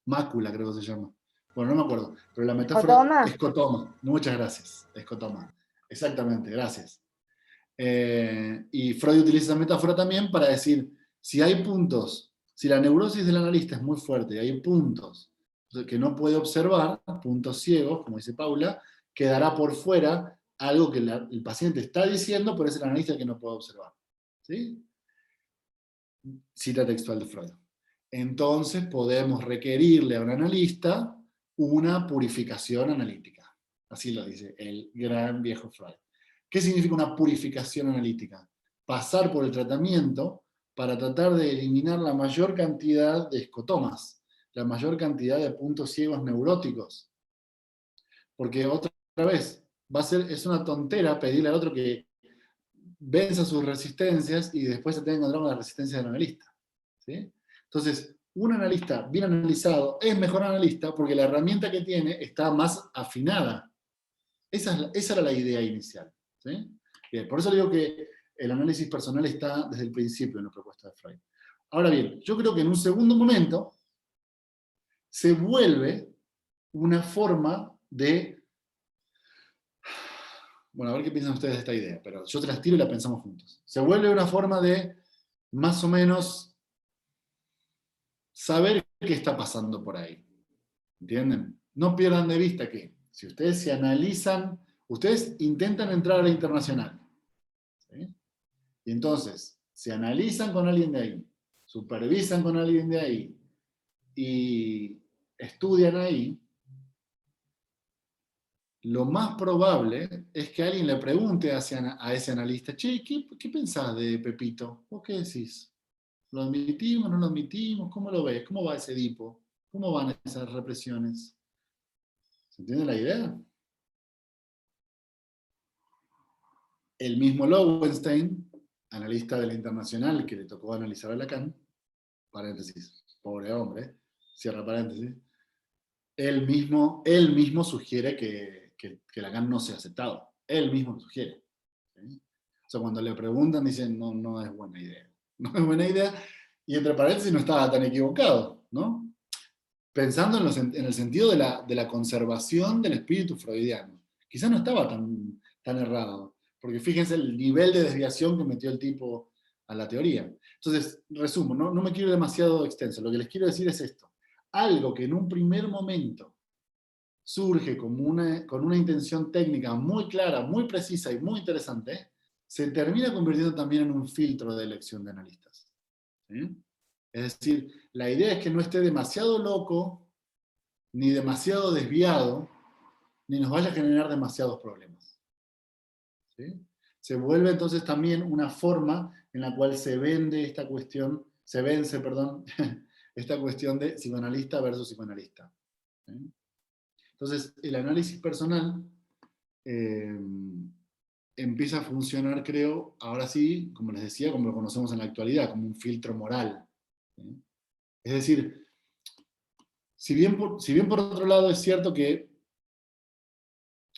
Mácula creo que se llama. Bueno, no me acuerdo, pero la metáfora... ¿Escotoma? Escotoma. Muchas gracias, escotoma. Exactamente, gracias. Y Freud utiliza esa metáfora también para decir, si hay puntos, si la neurosis del analista es muy fuerte y hay puntos que no puede observar, puntos ciegos, como dice Paula, quedará por fuera algo que el paciente está diciendo, pero es el analista el que no puede observar. ¿Sí? Cita textual de Freud. Entonces podemos requerirle a un analista una purificación analítica. Así lo dice el gran viejo Freud. ¿Qué significa una purificación analítica? Pasar por el tratamiento para tratar de eliminar la mayor cantidad de escotomas, la mayor cantidad de puntos ciegos neuróticos. Porque otra vez, es una tontera pedirle al otro que venza sus resistencias y después se tenga que encontrar con la resistencia del analista. ¿Sí? Entonces, un analista bien analizado es mejor analista porque la herramienta que tiene está más afinada. Esa era la idea inicial. ¿Sí? Bien, por eso digo que el análisis personal está desde el principio en la propuesta de Freud. Ahora bien, yo creo que en un segundo momento se vuelve una forma de... Bueno, a ver qué piensan ustedes de esta idea, pero yo te las tiro y la pensamos juntos. Se vuelve una forma de más o menos saber qué está pasando por ahí. ¿Entienden? No pierdan de vista que si ustedes se analizan, ustedes intentan entrar a la internacional. ¿Sí? Y entonces, se analizan con alguien de ahí, supervisan con alguien de ahí y estudian ahí, lo más probable es que alguien le pregunte a ese analista, che, ¿qué pensás de Pepito? ¿Vos qué decís? ¿Lo admitimos, no lo admitimos? ¿Cómo lo ves? ¿Cómo va ese Edipo? ¿Cómo van esas represiones? ¿Se entiende la idea? El mismo Lowenstein, analista de la Internacional que le tocó analizar a Lacan, paréntesis, pobre hombre, cierra paréntesis, él mismo sugiere que Lacan no sea aceptado. Él mismo lo sugiere. ¿Sí? O sea, cuando le preguntan, dicen, no, no es buena idea. No es buena idea, y entre paréntesis no estaba tan equivocado, ¿no? Pensando en el sentido de la conservación del espíritu freudiano. Quizás no estaba tan errado, porque fíjense el nivel de desviación que metió el tipo a la teoría. Entonces, resumo, no me quiero ir demasiado extenso, lo que les quiero decir es esto. Algo que en un primer momento surge con una intención técnica muy clara, muy precisa y muy interesante, se termina convirtiendo también en un filtro de elección de analistas. ¿Sí? Es decir, la idea es que no esté demasiado loco, ni demasiado desviado, ni nos vaya a generar demasiados problemas. ¿Sí? Se vuelve entonces también una forma en la cual se vende esta cuestión, se vence, perdón, esta cuestión de psicoanalista versus psicoanalista. ¿Sí? Entonces, el análisis personal empieza a funcionar, creo, ahora sí, como les decía, como lo conocemos en la actualidad, como un filtro moral. ¿Sí? Es decir, si bien por otro lado es cierto que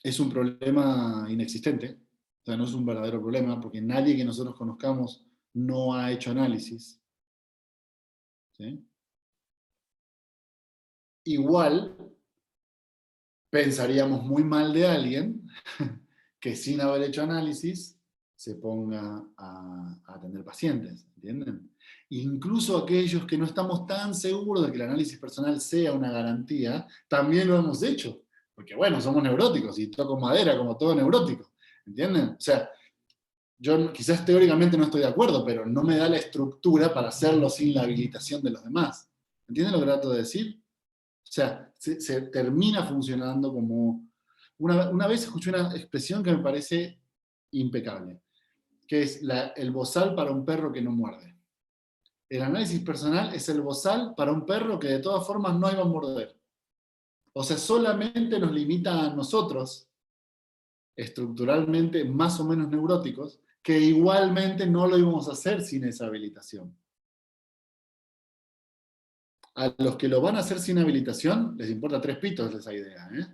es un problema inexistente, o sea, no es un verdadero problema, porque nadie que nosotros conozcamos no ha hecho análisis, ¿sí? Igual pensaríamos muy mal de alguien que sin haber hecho análisis se ponga a atender pacientes, ¿entienden? Incluso aquellos que no estamos tan seguros de que el análisis personal sea una garantía, también lo hemos hecho. Porque bueno, somos neuróticos y toco madera como todo neurótico, ¿entienden? O sea, yo quizás teóricamente no estoy de acuerdo, pero no me da la estructura para hacerlo sin la habilitación de los demás. ¿Entienden lo que trato de decir? O sea, se termina funcionando como... Una vez escuché una expresión que me parece impecable, que es el bozal para un perro que no muerde. El análisis personal es el bozal para un perro que de todas formas no iba a morder. O sea, solamente nos limita a nosotros, estructuralmente más o menos neuróticos, que igualmente no lo íbamos a hacer sin esa habilitación. A los que lo van a hacer sin habilitación, les importa tres pitos esa idea, ¿eh?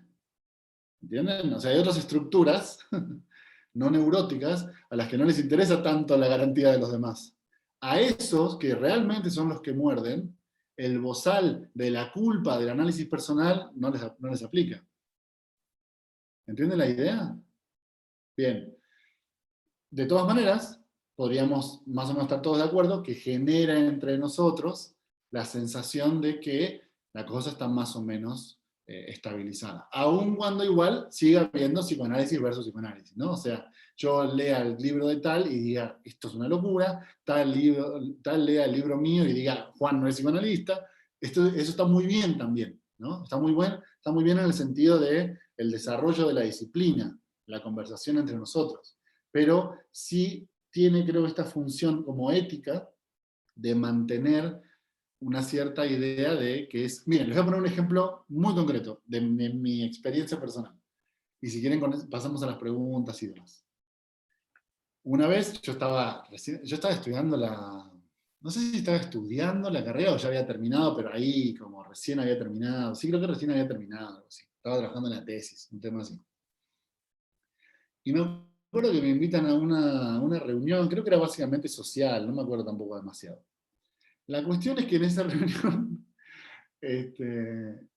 ¿Entienden? O sea, hay otras estructuras no neuróticas a las que no les interesa tanto la garantía de los demás. A esos que realmente son los que muerden, el bozal de la culpa del análisis personal no les aplica. ¿Entienden la idea? Bien. De todas maneras, podríamos más o menos estar todos de acuerdo que genera entre nosotros la sensación de que la cosa está más o menos estabilizada. Aun cuando igual siga habiendo psicoanálisis versus psicoanálisis, ¿no? O sea, yo lea el libro de tal y diga, esto es una locura, tal lea el libro mío y diga, Juan no es psicoanalista. Eso está muy bien también, ¿no? Está muy bien en el sentido de el desarrollo de la disciplina, la conversación entre nosotros. Pero sí tiene, creo, esta función como ética de mantener una cierta idea de que es... Miren, les voy a poner un ejemplo muy concreto de mi experiencia personal. Y si quieren, pasamos a las preguntas y demás. Una vez yo estaba estudiando no sé si estaba estudiando la carrera o ya había terminado, pero ahí como recién había terminado. Sí, creo que recién había terminado, algo así. Estaba trabajando en la tesis, un tema así. Y me acuerdo que me invitan a una reunión, creo que era básicamente social, no me acuerdo tampoco demasiado. La cuestión es que en esa reunión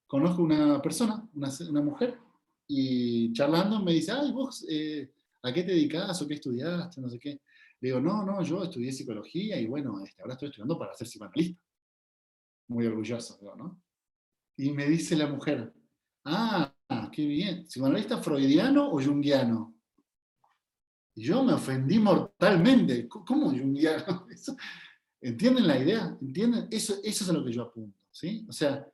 conozco una persona, una mujer, y charlando me dice, ay, vos, ¿a qué te dedicás o qué estudiaste? No sé qué. Le digo, no, yo estudié psicología y bueno, ahora estoy estudiando para ser psicoanalista. Muy orgulloso, digo, ¿no? Y me dice la mujer, ah, qué bien, ¿psicoanalista freudiano o junguiano? Y yo me ofendí mortalmente. ¿Cómo junguiano? ¿Entienden la idea? ¿Entienden? Eso es a lo que yo apunto, ¿sí? O sea,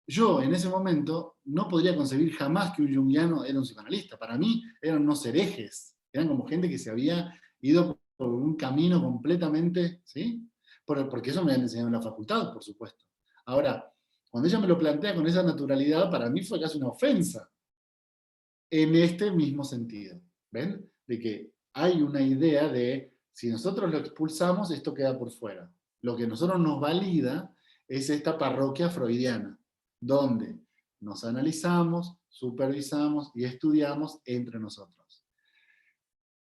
yo en ese momento no podría concebir jamás que un junguiano era un psicoanalista. Para mí eran unos herejes, eran como gente que se había ido por un camino completamente, ¿sí? Porque eso me han enseñado en la facultad, por supuesto. Ahora, cuando ella me lo plantea con esa naturalidad, para mí fue casi una ofensa, en este mismo sentido. ¿Ven? De que hay una idea de, si nosotros lo expulsamos, esto queda por fuera. Lo que a nosotros nos valida es esta parroquia freudiana, donde nos analizamos, supervisamos y estudiamos entre nosotros.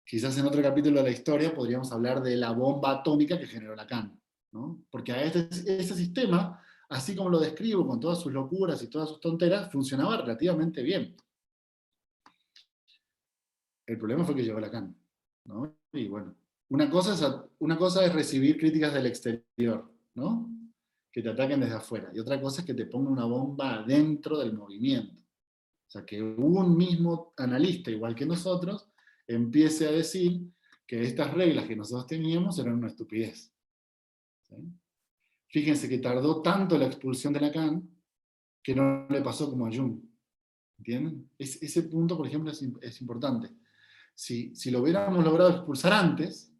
Quizás en otro capítulo de la historia podríamos hablar de la bomba atómica que generó Lacan, ¿no? Porque a este sistema, así como lo describo con todas sus locuras y todas sus tonteras, funcionaba relativamente bien. El problema fue que llegó Lacan, ¿no? Y bueno, una cosa es recibir críticas del exterior, ¿no? Que te ataquen desde afuera. Y otra cosa es que te ponga una bomba dentro del movimiento. O sea, que un mismo analista, igual que nosotros, empiece a decir que estas reglas que nosotros teníamos eran una estupidez. ¿Sí? Fíjense que tardó tanto la expulsión de Lacan que no le pasó como a Jung. ¿Entienden? Ese punto, por ejemplo, es importante. Si lo hubiéramos logrado expulsar antes,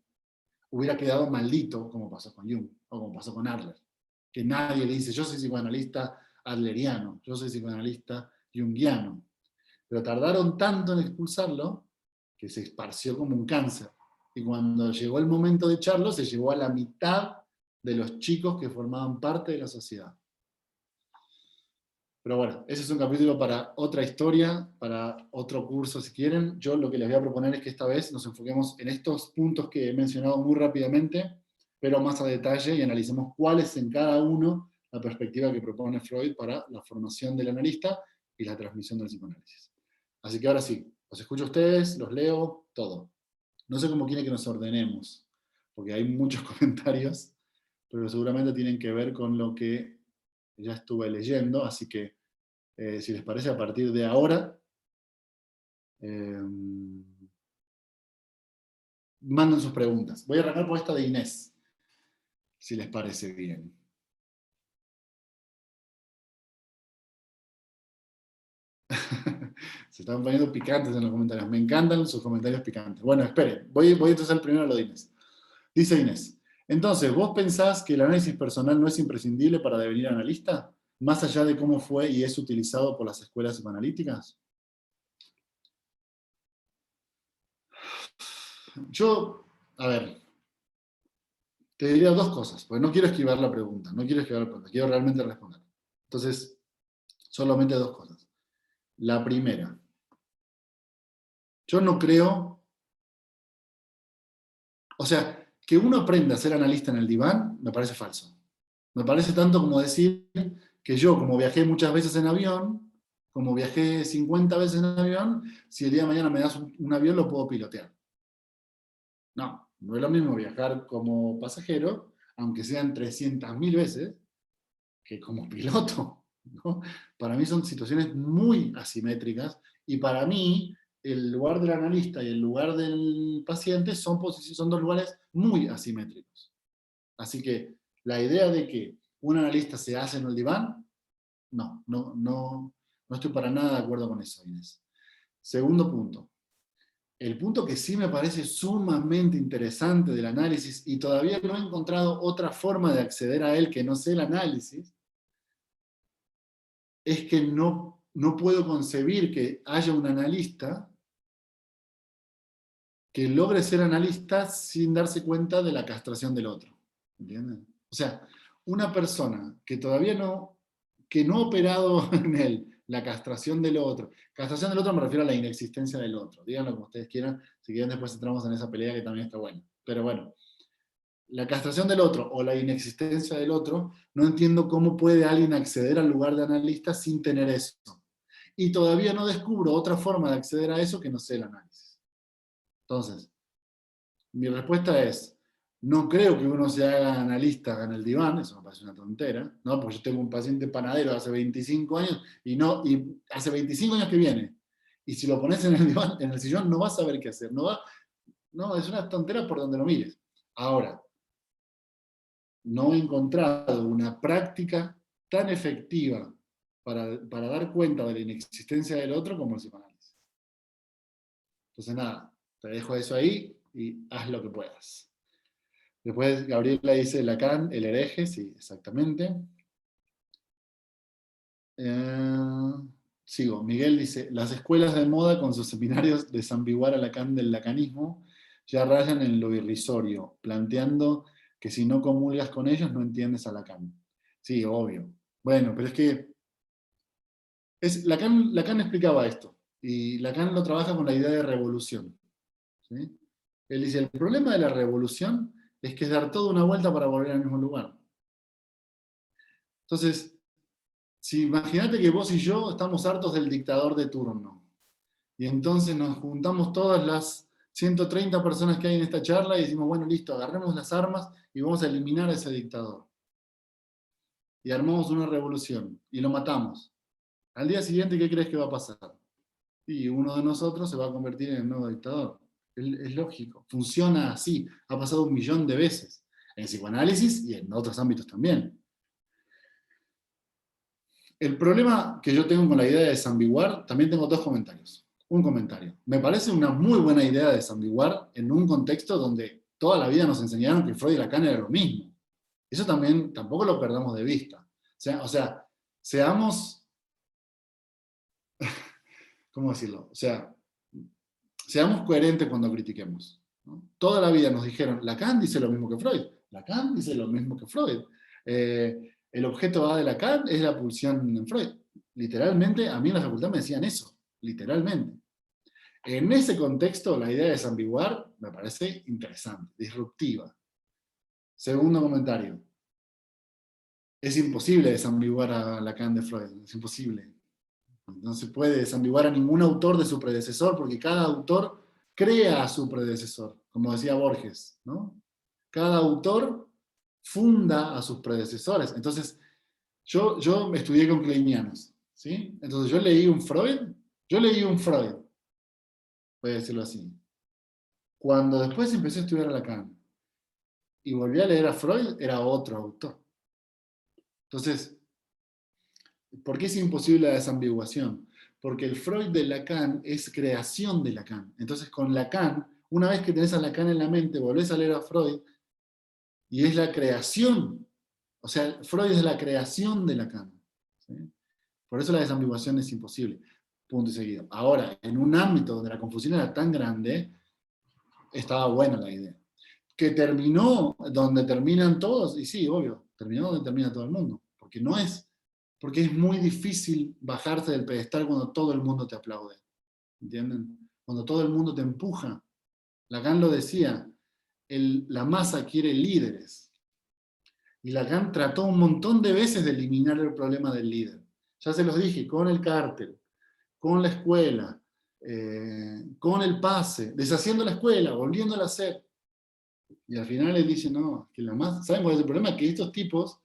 hubiera quedado maldito, como pasó con Jung, o como pasó con Adler. Que nadie le dice, yo soy psicoanalista adleriano, yo soy psicoanalista junguiano. Pero tardaron tanto en expulsarlo, que se esparció como un cáncer. Y cuando llegó el momento de echarlo, se llevó a la mitad de los chicos que formaban parte de la sociedad. Pero bueno, ese es un capítulo para otra historia, para otro curso si quieren. Yo lo que les voy a proponer es que esta vez nos enfoquemos en estos puntos que he mencionado muy rápidamente, pero más a detalle, y analicemos cuál es en cada uno la perspectiva que propone Freud para la formación del analista y la transmisión del psicoanálisis. Así que ahora sí, los escucho a ustedes, los leo, todo. No sé cómo quieren que nos ordenemos, porque hay muchos comentarios, pero seguramente tienen que ver con lo que ya estuve leyendo, así que si les parece, a partir de ahora, manden sus preguntas. Voy a arrancar por esta de Inés, si les parece bien. Se están poniendo picantes en los comentarios. Me encantan sus comentarios picantes. Bueno, esperen. Voy entonces al primero a lo de Inés. Dice Inés, entonces, ¿vos pensás que el análisis personal no es imprescindible para devenir analista? Más allá de cómo fue y es utilizado por las escuelas psicoanalíticas. Yo, a ver, te diría dos cosas, porque no quiero esquivar la pregunta, quiero realmente responder. Entonces, solamente dos cosas. La primera, yo no creo, o sea, que uno aprenda a ser analista en el diván, me parece falso. Me parece tanto como decir que yo, como viajé muchas veces en avión, como viajé 50 veces en avión, si el día de mañana me das un avión, lo puedo pilotear. No, no es lo mismo viajar como pasajero, aunque sean 300.000 veces, que como piloto, ¿no? Para mí son situaciones muy asimétricas y para mí el lugar del analista y el lugar del paciente son dos lugares muy asimétricos. Así que la idea de que un analista se hace en el diván, no estoy para nada de acuerdo con eso, Inés. Segundo punto. El punto que sí me parece sumamente interesante del análisis, y todavía no he encontrado otra forma de acceder a él que no sea el análisis, es que no puedo concebir que haya un analista que logre ser analista sin darse cuenta de la castración del otro. ¿Entienden? O sea, una persona que todavía que no ha operado en él la castración del otro me refiero a la inexistencia del otro, díganlo como ustedes quieran, si quieren después entramos en esa pelea que también está buena. Pero bueno, la castración del otro o la inexistencia del otro, no entiendo cómo puede alguien acceder al lugar de analista sin tener eso. Y todavía no descubro otra forma de acceder a eso que no sea el análisis. Entonces, mi respuesta es, no creo que uno se haga analista en el diván, eso me parece una tontera, ¿no? Porque yo tengo un paciente panadero de hace 25 años y hace 25 años que viene. Y si lo pones en el diván, en el sillón, no vas a saber qué hacer. No, es una tontera por donde lo mires. Ahora, no he encontrado una práctica tan efectiva para dar cuenta de la inexistencia del otro como el psicoanálisis. Entonces nada, te dejo eso ahí y haz lo que puedas. Después Gabriela dice Lacan, el hereje, sí, exactamente. Sigo, Miguel dice, las escuelas de moda con sus seminarios de desambiguar a Lacan del lacanismo ya rayan en lo irrisorio, planteando que si no comulgas con ellos no entiendes a Lacan. Sí, obvio. Bueno, pero es que Lacan explicaba esto, y Lacan lo trabaja con la idea de revolución. ¿Sí? Él dice, el problema de la revolución es que es dar toda una vuelta para volver al mismo lugar. Entonces, si imagínate que vos y yo estamos hartos del dictador de turno, y entonces nos juntamos todas las 130 personas que hay en esta charla y decimos, bueno, listo, agarremos las armas y vamos a eliminar a ese dictador. Y armamos una revolución, y lo matamos. Al día siguiente, ¿qué crees que va a pasar? Y uno de nosotros se va a convertir en el nuevo dictador. Es lógico, funciona así, ha pasado 1 millón de veces, en psicoanálisis y en otros ámbitos también. El problema que yo tengo con la idea de desambiguar, también tengo 2 comentarios. Un comentario. Me parece una muy buena idea de desambiguar en un contexto donde toda la vida nos enseñaron que Freud y Lacan era lo mismo. Eso también, tampoco lo perdamos de vista. O sea seamos, ¿cómo decirlo? O sea, seamos coherentes cuando critiquemos, ¿no? Toda la vida nos dijeron, Lacan dice lo mismo que Freud. Lacan dice lo mismo que Freud. El objeto A de Lacan es la pulsión en Freud. Literalmente, a mí en la facultad me decían eso. Literalmente. En ese contexto, la idea de desambiguar me parece interesante, disruptiva. Segundo comentario. Es imposible desambiguar a Lacan de Freud. Es imposible. No se puede desambiguar a ningún autor de su predecesor, porque cada autor crea a su predecesor, como decía Borges, ¿no? Cada autor funda a sus predecesores. Entonces, yo estudié con kleinianos, ¿sí? Entonces yo leí un Freud, voy a decirlo así. Cuando después empecé a estudiar a Lacan y volví a leer a Freud, era otro autor. Entonces, ¿por qué es imposible la desambiguación? Porque el Freud de Lacan es creación de Lacan. Entonces con Lacan, una vez que tenés a Lacan en la mente, volvés a leer a Freud, y es la creación. O sea, Freud es la creación de Lacan. ¿Sí? Por eso la desambiguación es imposible. Punto y seguido. Ahora, en un ámbito donde la confusión era tan grande, estaba buena la idea. Que terminó donde terminan todos, y sí, obvio, terminó donde termina todo el mundo. Porque es muy difícil bajarse del pedestal cuando todo el mundo te aplaude. ¿Entienden? Cuando todo el mundo te empuja. Lacan lo decía, la masa quiere líderes. Y Lacan trató un montón de veces de eliminar el problema del líder. Ya se los dije, con el cártel, con la escuela, con el pase, deshaciendo la escuela, volviéndola a hacer. Y al final él dice, no, que la masa, ¿saben cuál es el problema? Que estos tipos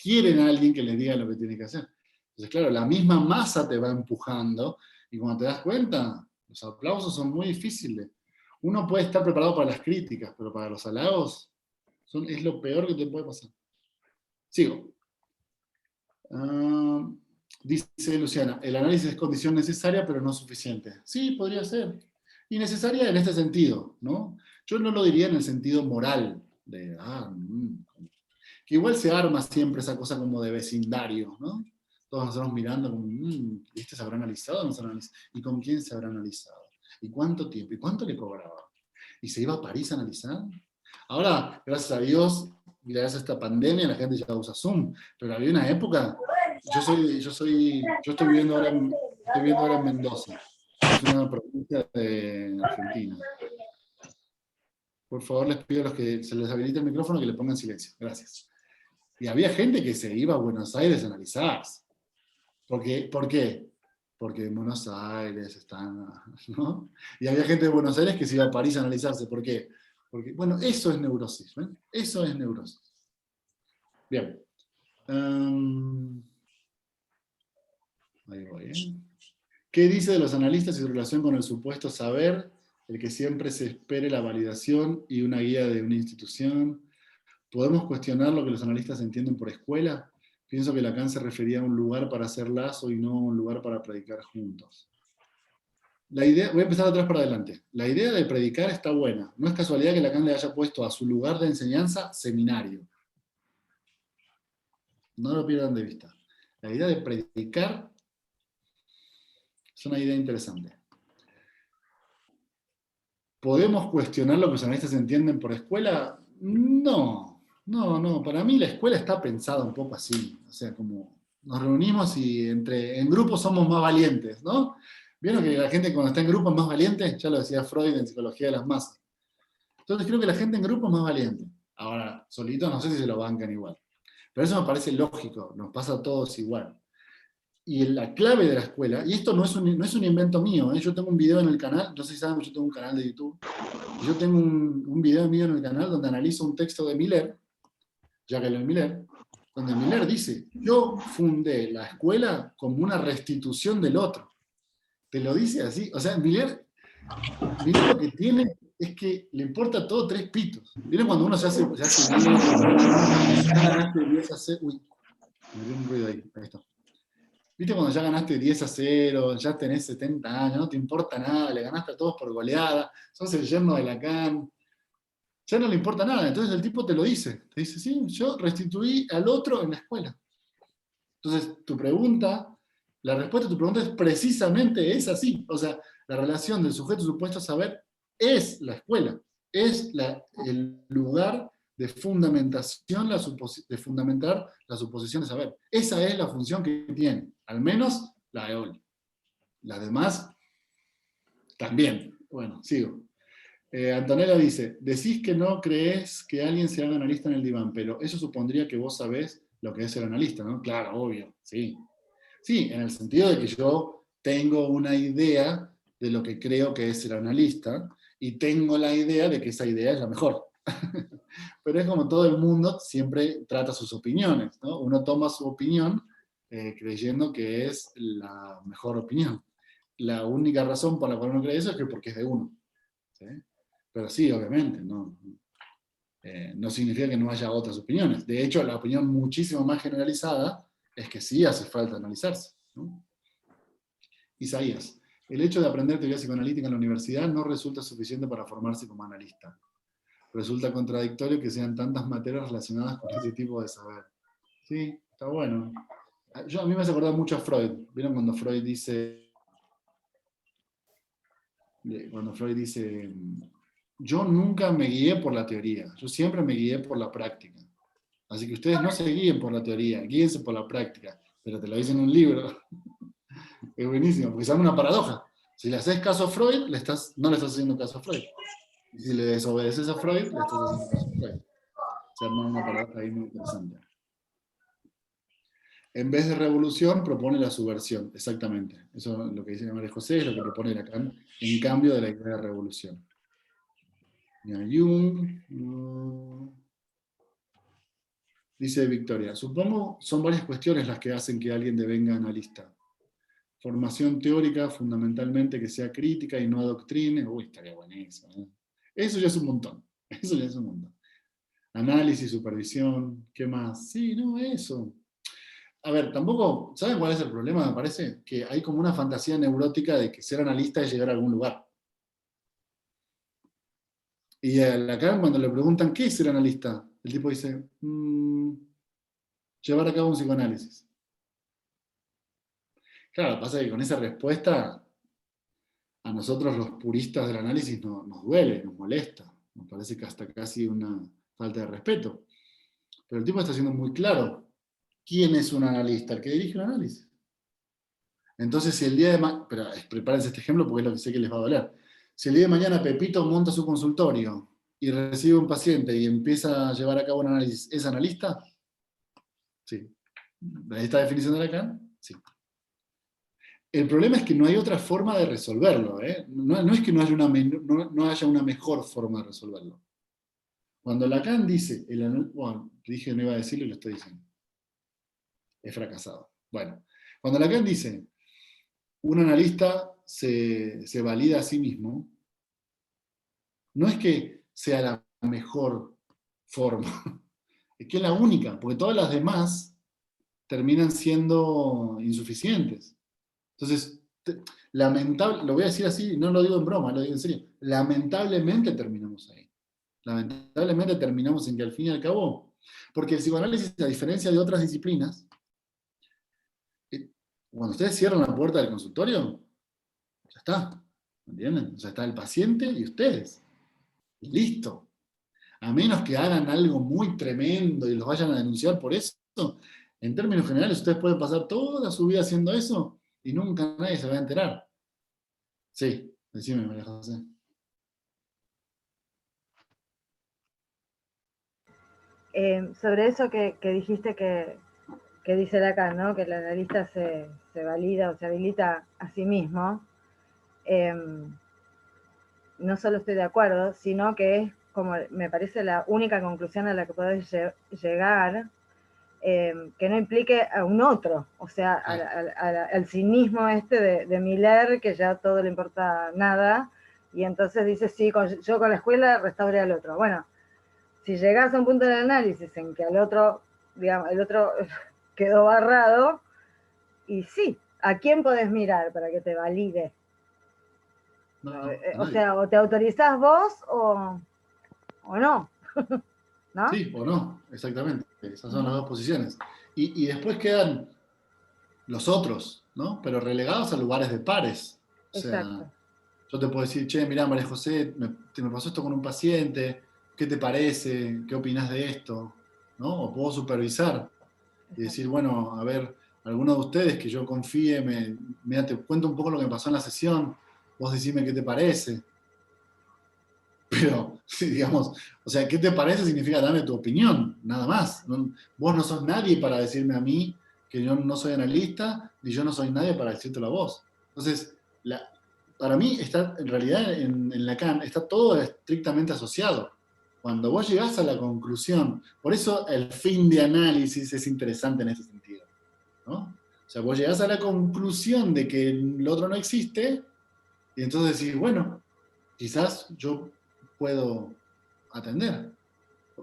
quieren a alguien que les diga lo que tiene que hacer. Entonces, claro, la misma masa te va empujando, y cuando te das cuenta, los aplausos son muy difíciles. Uno puede estar preparado para las críticas, pero para los halagos es lo peor que te puede pasar. Sigo. Dice Luciana, el análisis es condición necesaria, pero no suficiente. Sí, podría ser. Y necesaria en este sentido, ¿no? Yo no lo diría en el sentido moral, de, que igual se arma siempre esa cosa como de vecindario, ¿no? Todos nosotros mirando como, ¿este se habrá analizado o no se habrá analizado? ¿Y con quién se habrá analizado? ¿Y cuánto tiempo? ¿Y cuánto le cobraba? ¿Y se iba a París a analizar? Ahora, gracias a Dios, gracias a esta pandemia, la gente ya usa Zoom, pero había una época, yo estoy viviendo ahora en Mendoza, es una provincia de Argentina. Por favor, les pido a los que se les habilite el micrófono que le pongan silencio. Gracias. Y había gente que se iba a Buenos Aires a analizar. ¿Por qué? Porque en Buenos Aires están, ¿no? Y había gente de Buenos Aires que se iba a París a analizarse. ¿Por qué? Porque, bueno, eso es neurosis. ¿ven? Eso es neurosis. Bien. Ahí voy, ¿eh? ¿Qué dice de los analistas y su relación con el supuesto saber, el que siempre se espere la validación y una guía de una institución? ¿Podemos cuestionar lo que los analistas entienden por escuela? Pienso que Lacan se refería a un lugar para hacer lazo y no a un lugar para predicar juntos. La idea, voy a empezar atrás para adelante. La idea de predicar está buena. No es casualidad que Lacan le haya puesto a su lugar de enseñanza seminario. No lo pierdan de vista. La idea de predicar es una idea interesante. ¿Podemos cuestionar lo que los analistas entienden por escuela? No. Para mí la escuela está pensada un poco así. O sea, como nos reunimos y en grupos somos más valientes, ¿no? ¿Vieron que la gente cuando está en grupo es más valiente? Ya lo decía Freud en Psicología de las Masas. Entonces creo que la gente en grupo es más valiente. Ahora, solito no sé si se lo bancan igual. Pero eso me parece lógico, nos pasa a todos igual. Y la clave de la escuela, y esto no es un invento mío, yo tengo un video en el canal, no sé si saben, yo tengo un canal de YouTube, y yo tengo un video mío en el canal donde analizo un texto de Miller, Jacques Miller, donde Miller dice, yo fundé la escuela como una restitución del otro. Te lo dice así, o sea, Miller lo que tiene es que le importa todo tres pitos. ¿Vieron cuando uno se hace bien, ya ganaste 10 a 0? Uy, me dio un ruido ahí está. ¿Viste cuando ya ganaste 10 a 0, ya tenés 70 años, no te importa nada, le ganaste a todos por goleada, sos el yerno de Lacan, ya no le importa nada? Entonces el tipo te lo dice, te dice, sí, yo restituí al otro en la escuela. Entonces la respuesta a tu pregunta es precisamente es así. O sea, la relación del sujeto supuesto a saber es la escuela, es el lugar de fundamentación, de fundamentar la suposición de saber. Esa es la función que tiene, al menos la de Oli. Las demás, también. Bueno, sigo. Antonella dice, decís que no crees que alguien se haga analista en el diván, pero eso supondría que vos sabés lo que es ser analista, ¿no? Claro, obvio, sí. Sí, en el sentido de que yo tengo una idea de lo que creo que es ser analista y tengo la idea de que esa idea es la mejor. Pero es como todo el mundo siempre trata sus opiniones, ¿no? Uno toma su opinión creyendo que es la mejor opinión. La única razón por la cual uno cree eso es que porque es de uno. ¿Sí? Pero sí, obviamente, no significa que no haya otras opiniones. De hecho, la opinión muchísimo más generalizada es que sí hace falta analizarse, ¿no? Isaías, el hecho de aprender teoría psicoanalítica en la universidad no resulta suficiente para formarse como analista. Resulta contradictorio que sean tantas materias relacionadas con ese tipo de saber. Sí, está bueno. A mí me hace acordar mucho a Freud. ¿Vieron cuando Freud dice, yo nunca me guié por la teoría, yo siempre me guié por la práctica. Así que ustedes no se guíen por la teoría, guíense por la práctica. Pero te lo dice en un libro. Es buenísimo, porque se llama una paradoja. Si le haces caso a Freud, no le estás haciendo caso a Freud. Y si le desobedeces a Freud, le estás haciendo caso a Freud. Se arma una paradoja ahí muy interesante. En vez de revolución, propone la subversión. Exactamente. Eso es lo que dice María José, es lo que propone Lacan, en cambio de la idea de revolución. Jung. Dice Victoria, supongo son varias cuestiones las que hacen que alguien devenga analista. Formación teórica, fundamentalmente que sea crítica y no adoctrine. Uy, estaría buenísimo, ¿eh? Eso ya es un montón. Eso ya es un montón. Análisis, supervisión, ¿qué más? Sí, no, eso. A ver, tampoco, ¿saben cuál es el problema? Me parece que hay como una fantasía neurótica de que ser analista es llegar a algún lugar. Y acá cuando le preguntan, ¿qué es ser analista? El tipo dice, llevar a cabo un psicoanálisis. Claro, pasa que con esa respuesta a nosotros los puristas del análisis nos duele, nos molesta. Nos parece que hasta casi una falta de respeto. Pero el tipo está siendo muy claro. ¿Quién es un analista? El que dirige un análisis. Entonces, si el día de mañana, pero prepárense este ejemplo porque es lo que sé que les va a doler. Si el día de mañana Pepito monta su consultorio y recibe un paciente y empieza a llevar a cabo un análisis, ¿es analista? Sí. ¿Esta definición de Lacan? Sí. El problema es que no hay otra forma de resolverlo, ¿eh? No es que no haya una mejor forma de resolverlo. Cuando Lacan dice, bueno, dije que no iba a decirlo y lo estoy diciendo. He fracasado. Bueno, cuando Lacan dice, un analista se valida a sí mismo, no es que sea la mejor forma, es que es la única, porque todas las demás terminan siendo insuficientes. Entonces, lamentable, lo voy a decir así, no lo digo en broma, lo digo en serio, lamentablemente terminamos ahí. Lamentablemente terminamos en que al fin y al cabo, porque el psicoanálisis, a diferencia de otras disciplinas, cuando ustedes cierran la puerta del consultorio, ya está, ¿entienden? O sea, está el paciente y ustedes. Y listo. A menos que hagan algo muy tremendo y los vayan a denunciar por eso, en términos generales ustedes pueden pasar toda su vida haciendo eso y nunca nadie se va a enterar. Sí, decime, María José. Sobre eso que dijiste que dice acá, ¿no? Que el analista se valida o se habilita a sí mismo. No solo estoy de acuerdo, sino que es como me parece la única conclusión a la que podés llegar, que no implique a un otro, o sea, al cinismo de Miller, que ya todo le importa nada, y entonces dice, sí, yo con la escuela restauré al otro. Bueno, si llegás a un punto del análisis en que al otro, digamos, el otro quedó barrado, y sí, ¿a quién podés mirar para que te valide? O sea, o te autorizás vos o no. ¿No? Sí, o no, exactamente. Esas son las dos posiciones. Y después quedan los otros, ¿no? Pero relegados a lugares de pares. O sea, exacto. yo te puedo decir, che, mirá, María José, me pasó esto con un paciente, ¿qué te parece? ¿Qué opinás de esto? ¿No? O puedo supervisar y decir, bueno, a ver, alguno de ustedes que yo confíe, mira, te cuento un poco lo que me pasó en la sesión, vos decime qué te parece. Pero, digamos, o sea, ¿qué te parece? Significa dame tu opinión, nada más. Vos no sos nadie para decirme a mí que yo no soy analista, ni yo no soy nadie para decírtelo a vos. Entonces, para mí, está, en realidad, en Lacan, está todo estrictamente asociado. Cuando vos llegás a la conclusión, por eso el fin de análisis es interesante en ese sentido, ¿no? O sea, vos llegás a la conclusión de que el otro no existe, y entonces decís, bueno, quizás yo puedo atender.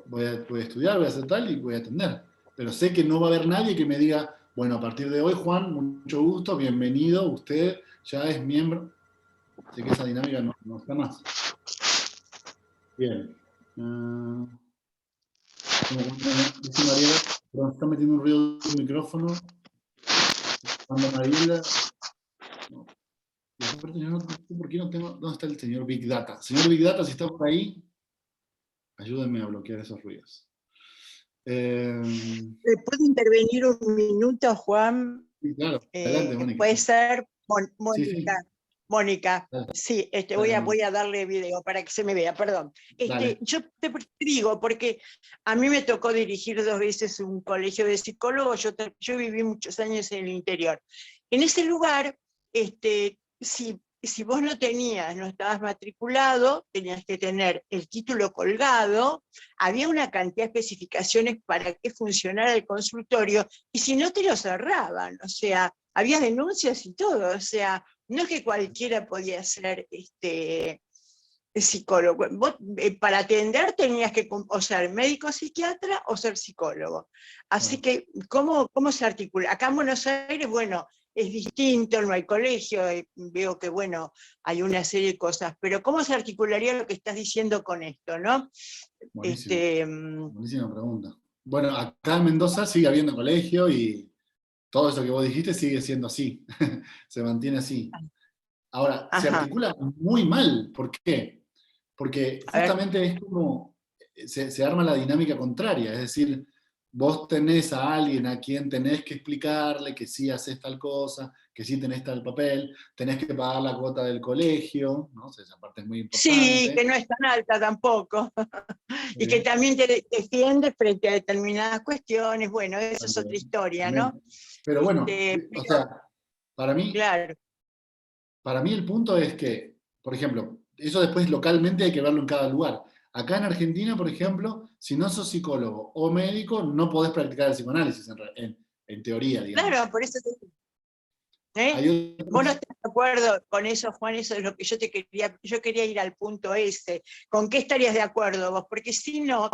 Voy a estudiar, voy a hacer tal y voy a atender. Pero sé que no va a haber nadie que me diga, bueno, a partir de hoy, Juan, mucho gusto, bienvenido, usted ya es miembro. Sé que esa dinámica no está más. Bien. Dice Mariela, perdón, está metiendo un ruido de micrófono. Cuando Mariela... No. Y aparte, yo no sé por qué no tengo... ¿Dónde está el señor Big Data? Señor Big Data, si está por ahí, ayúdenme a bloquear esos ruidos. ¿Puedo intervenir un minuto, Juan? Sí, claro. Adelante, Mónica. Puede ser Mónica. Sí, sí. Mónica, sí, voy a darle video para que se me vea, perdón. Yo te digo, porque a mí me tocó dirigir 2 veces un colegio de psicólogos, yo viví muchos años en el interior. En ese lugar, si vos no estabas matriculado, tenías que tener el título colgado, había una cantidad de especificaciones para que funcionara el consultorio, y si no te lo cerraban, o sea, había denuncias y todo, o sea, no es que cualquiera podía ser psicólogo. Vos, para atender tenías que o ser médico psiquiatra o ser psicólogo. Así que, ¿cómo se articula? Acá en Buenos Aires, bueno, es distinto, no hay colegio, veo que, bueno, hay una serie de cosas, pero ¿cómo se articularía lo que estás diciendo con esto, no? Buenísima pregunta. Bueno, acá en Mendoza sigue habiendo colegio y todo eso que vos dijiste sigue siendo así, se mantiene así. Ahora, se articula muy mal, ¿por qué? Porque justamente es como, se arma la dinámica contraria, es decir, vos tenés a alguien a quien tenés que explicarle que sí haces tal cosa, que sí tenés tal papel, tenés que pagar la cuota del colegio, ¿no? O sea, esa parte es muy importante. Sí, que no es tan alta tampoco. Y que también te defiende frente a determinadas cuestiones, bueno, eso es otra historia, ¿no? Pero bueno, o sea, para mí, claro. Para mí el punto es que, por ejemplo, eso después localmente hay que verlo en cada lugar. Acá en Argentina, por ejemplo, si no sos psicólogo o médico, no podés practicar el psicoanálisis, en teoría, digamos. Claro, por eso te digo. Vos no estás acuerdo con eso, Juan, eso es lo que yo quería ir al punto ese. ¿Con qué estarías de acuerdo vos? Porque si no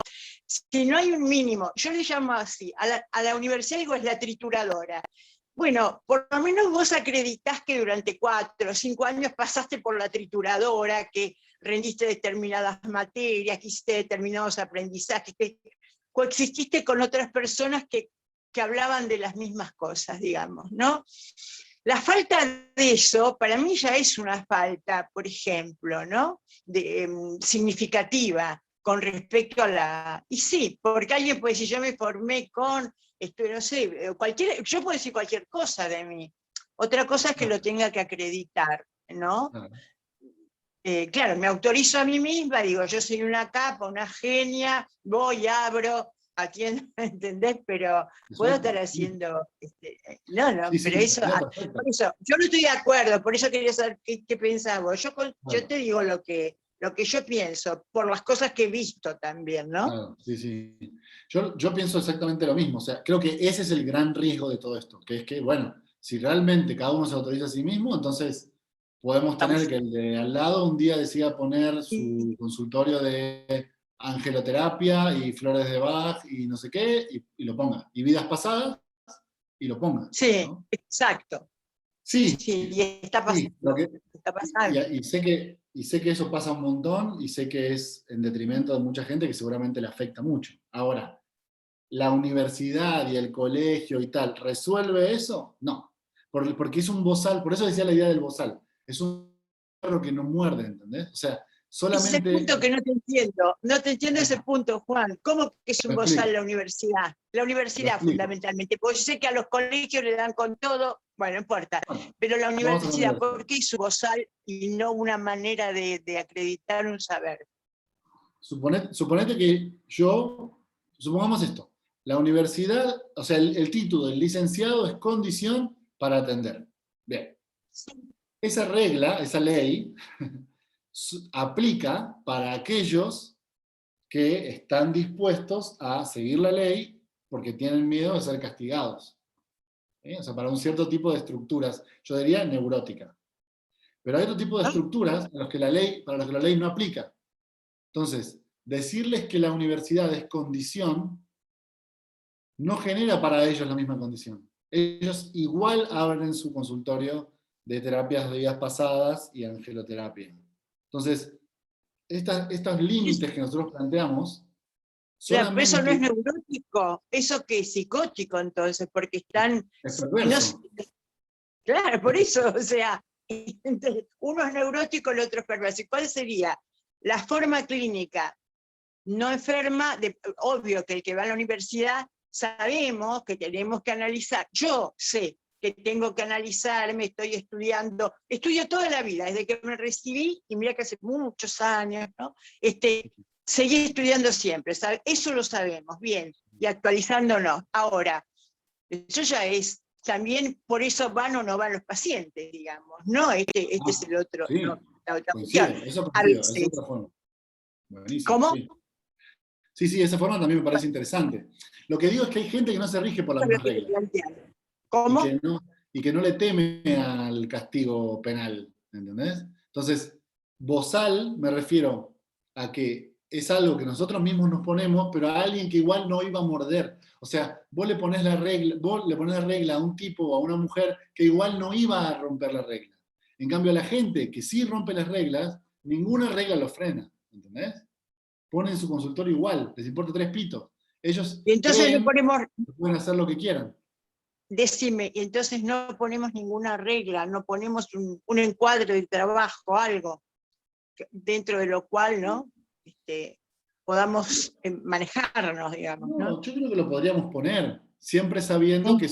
hay un mínimo, yo le llamo así, a la universidad digo es la trituradora. Bueno, por lo menos vos acreditás que durante 4 o 5 años pasaste por la trituradora, que rendiste determinadas materias, que hiciste determinados aprendizajes, que coexististe con otras personas que hablaban de las mismas cosas, digamos, ¿no? La falta de eso, para mí ya es una falta, por ejemplo, ¿no? Significativa con respecto a la... Y sí, porque alguien puede decir, yo me formé con, no sé, yo puedo decir cualquier cosa de mí. Otra cosa es que lo tenga que acreditar, ¿no? Claro, me autorizo a mí misma, digo, yo soy una capa, una genia, voy, abro, atiendo, ¿entendés? Pero puedo estar haciendo... pero eso, por eso, yo no estoy de acuerdo, por eso quería saber qué pensás vos. Yo te digo lo que yo pienso, por las cosas que he visto también, ¿no? Claro, sí. Yo pienso exactamente lo mismo, o sea, creo que ese es el gran riesgo de todo esto, que es que, bueno, si realmente cada uno se autoriza a sí mismo, entonces podemos tener que el de al lado un día decida poner su consultorio de angeloterapia y flores de Bach y no sé qué, y lo ponga. Y vidas pasadas, y lo ponga. Sí, ¿no? exacto. Sí, y está pasando. Está pasando. Y sé que eso pasa un montón, y sé que es en detrimento de mucha gente que seguramente le afecta mucho. Ahora, ¿la universidad y el colegio y tal resuelve eso? No. Porque es un bozal, por eso decía la idea del bozal. Es un perro que no muerde, ¿entendés? O sea, Ese solamente... punto que no te entiendo ese punto, Juan. ¿Cómo que es un bozal la universidad? La universidad fundamentalmente, porque yo sé que a los colegios le dan con todo, bueno, no importa, pero la universidad, ¿por qué es un bozal y no una manera de acreditar un saber? Suponete que supongamos esto, la universidad, o sea, el título del licenciado es condición para atender. Bien. Esa regla, esa ley, aplica para aquellos que están dispuestos a seguir la ley porque tienen miedo de ser castigados. ¿Sí? O sea, para un cierto tipo de estructuras, yo diría neurótica. Pero hay otro tipo de estructuras para los que la ley no aplica. Entonces, decirles que la universidad es condición no genera para ellos la misma condición. Ellos igual abren su consultorio de terapias de vidas pasadas y angeloterapia. Entonces, estos límites que nosotros planteamos, Claro, pero eso no es solamente... neurótico, eso que es psicótico entonces, porque están... Es perverso. Claro, por eso, o sea, uno es neurótico, el otro es perverso. ¿Y cuál sería? La forma clínica no enferma, obvio que el que va a la universidad sabemos que tenemos que analizar, yo sé que tengo que analizarme, estoy estudiando, estudio toda la vida, desde que me recibí, y mira que hace muchos años, ¿no? Seguí estudiando siempre, ¿sabe? Eso lo sabemos, bien, y actualizándonos. Ahora, eso ya es, también por eso van o no van los pacientes, digamos, ¿no? Este es el otro, Sí, no, la otra coincido, cuestión. eso A coincido, es veces, otra forma. Buenísimo, ¿cómo? sí. Sí, esa forma también me parece interesante. Lo que digo es que hay gente que no se rige por las mismas reglas. ¿Cómo? Y que no le teme al castigo penal, ¿entendés? Entonces, bozal me refiero a que es algo que nosotros mismos nos ponemos, pero a alguien que igual no iba a morder. O sea, vos le pones la regla a un tipo o a una mujer que igual no iba a romper la regla. En cambio, a la gente que sí rompe las reglas, ninguna regla lo frena, ¿entendés? Ponen su consultorio igual, les importa 3 pitos. Ellos Y entonces no creen ponemos, que pueden hacer lo que quieran. decime, y entonces no ponemos ninguna regla, no ponemos un encuadre de trabajo, algo, dentro de lo cual, ¿no? Podamos manejarnos, digamos, ¿no? No, yo creo que lo podríamos poner, siempre sabiendo que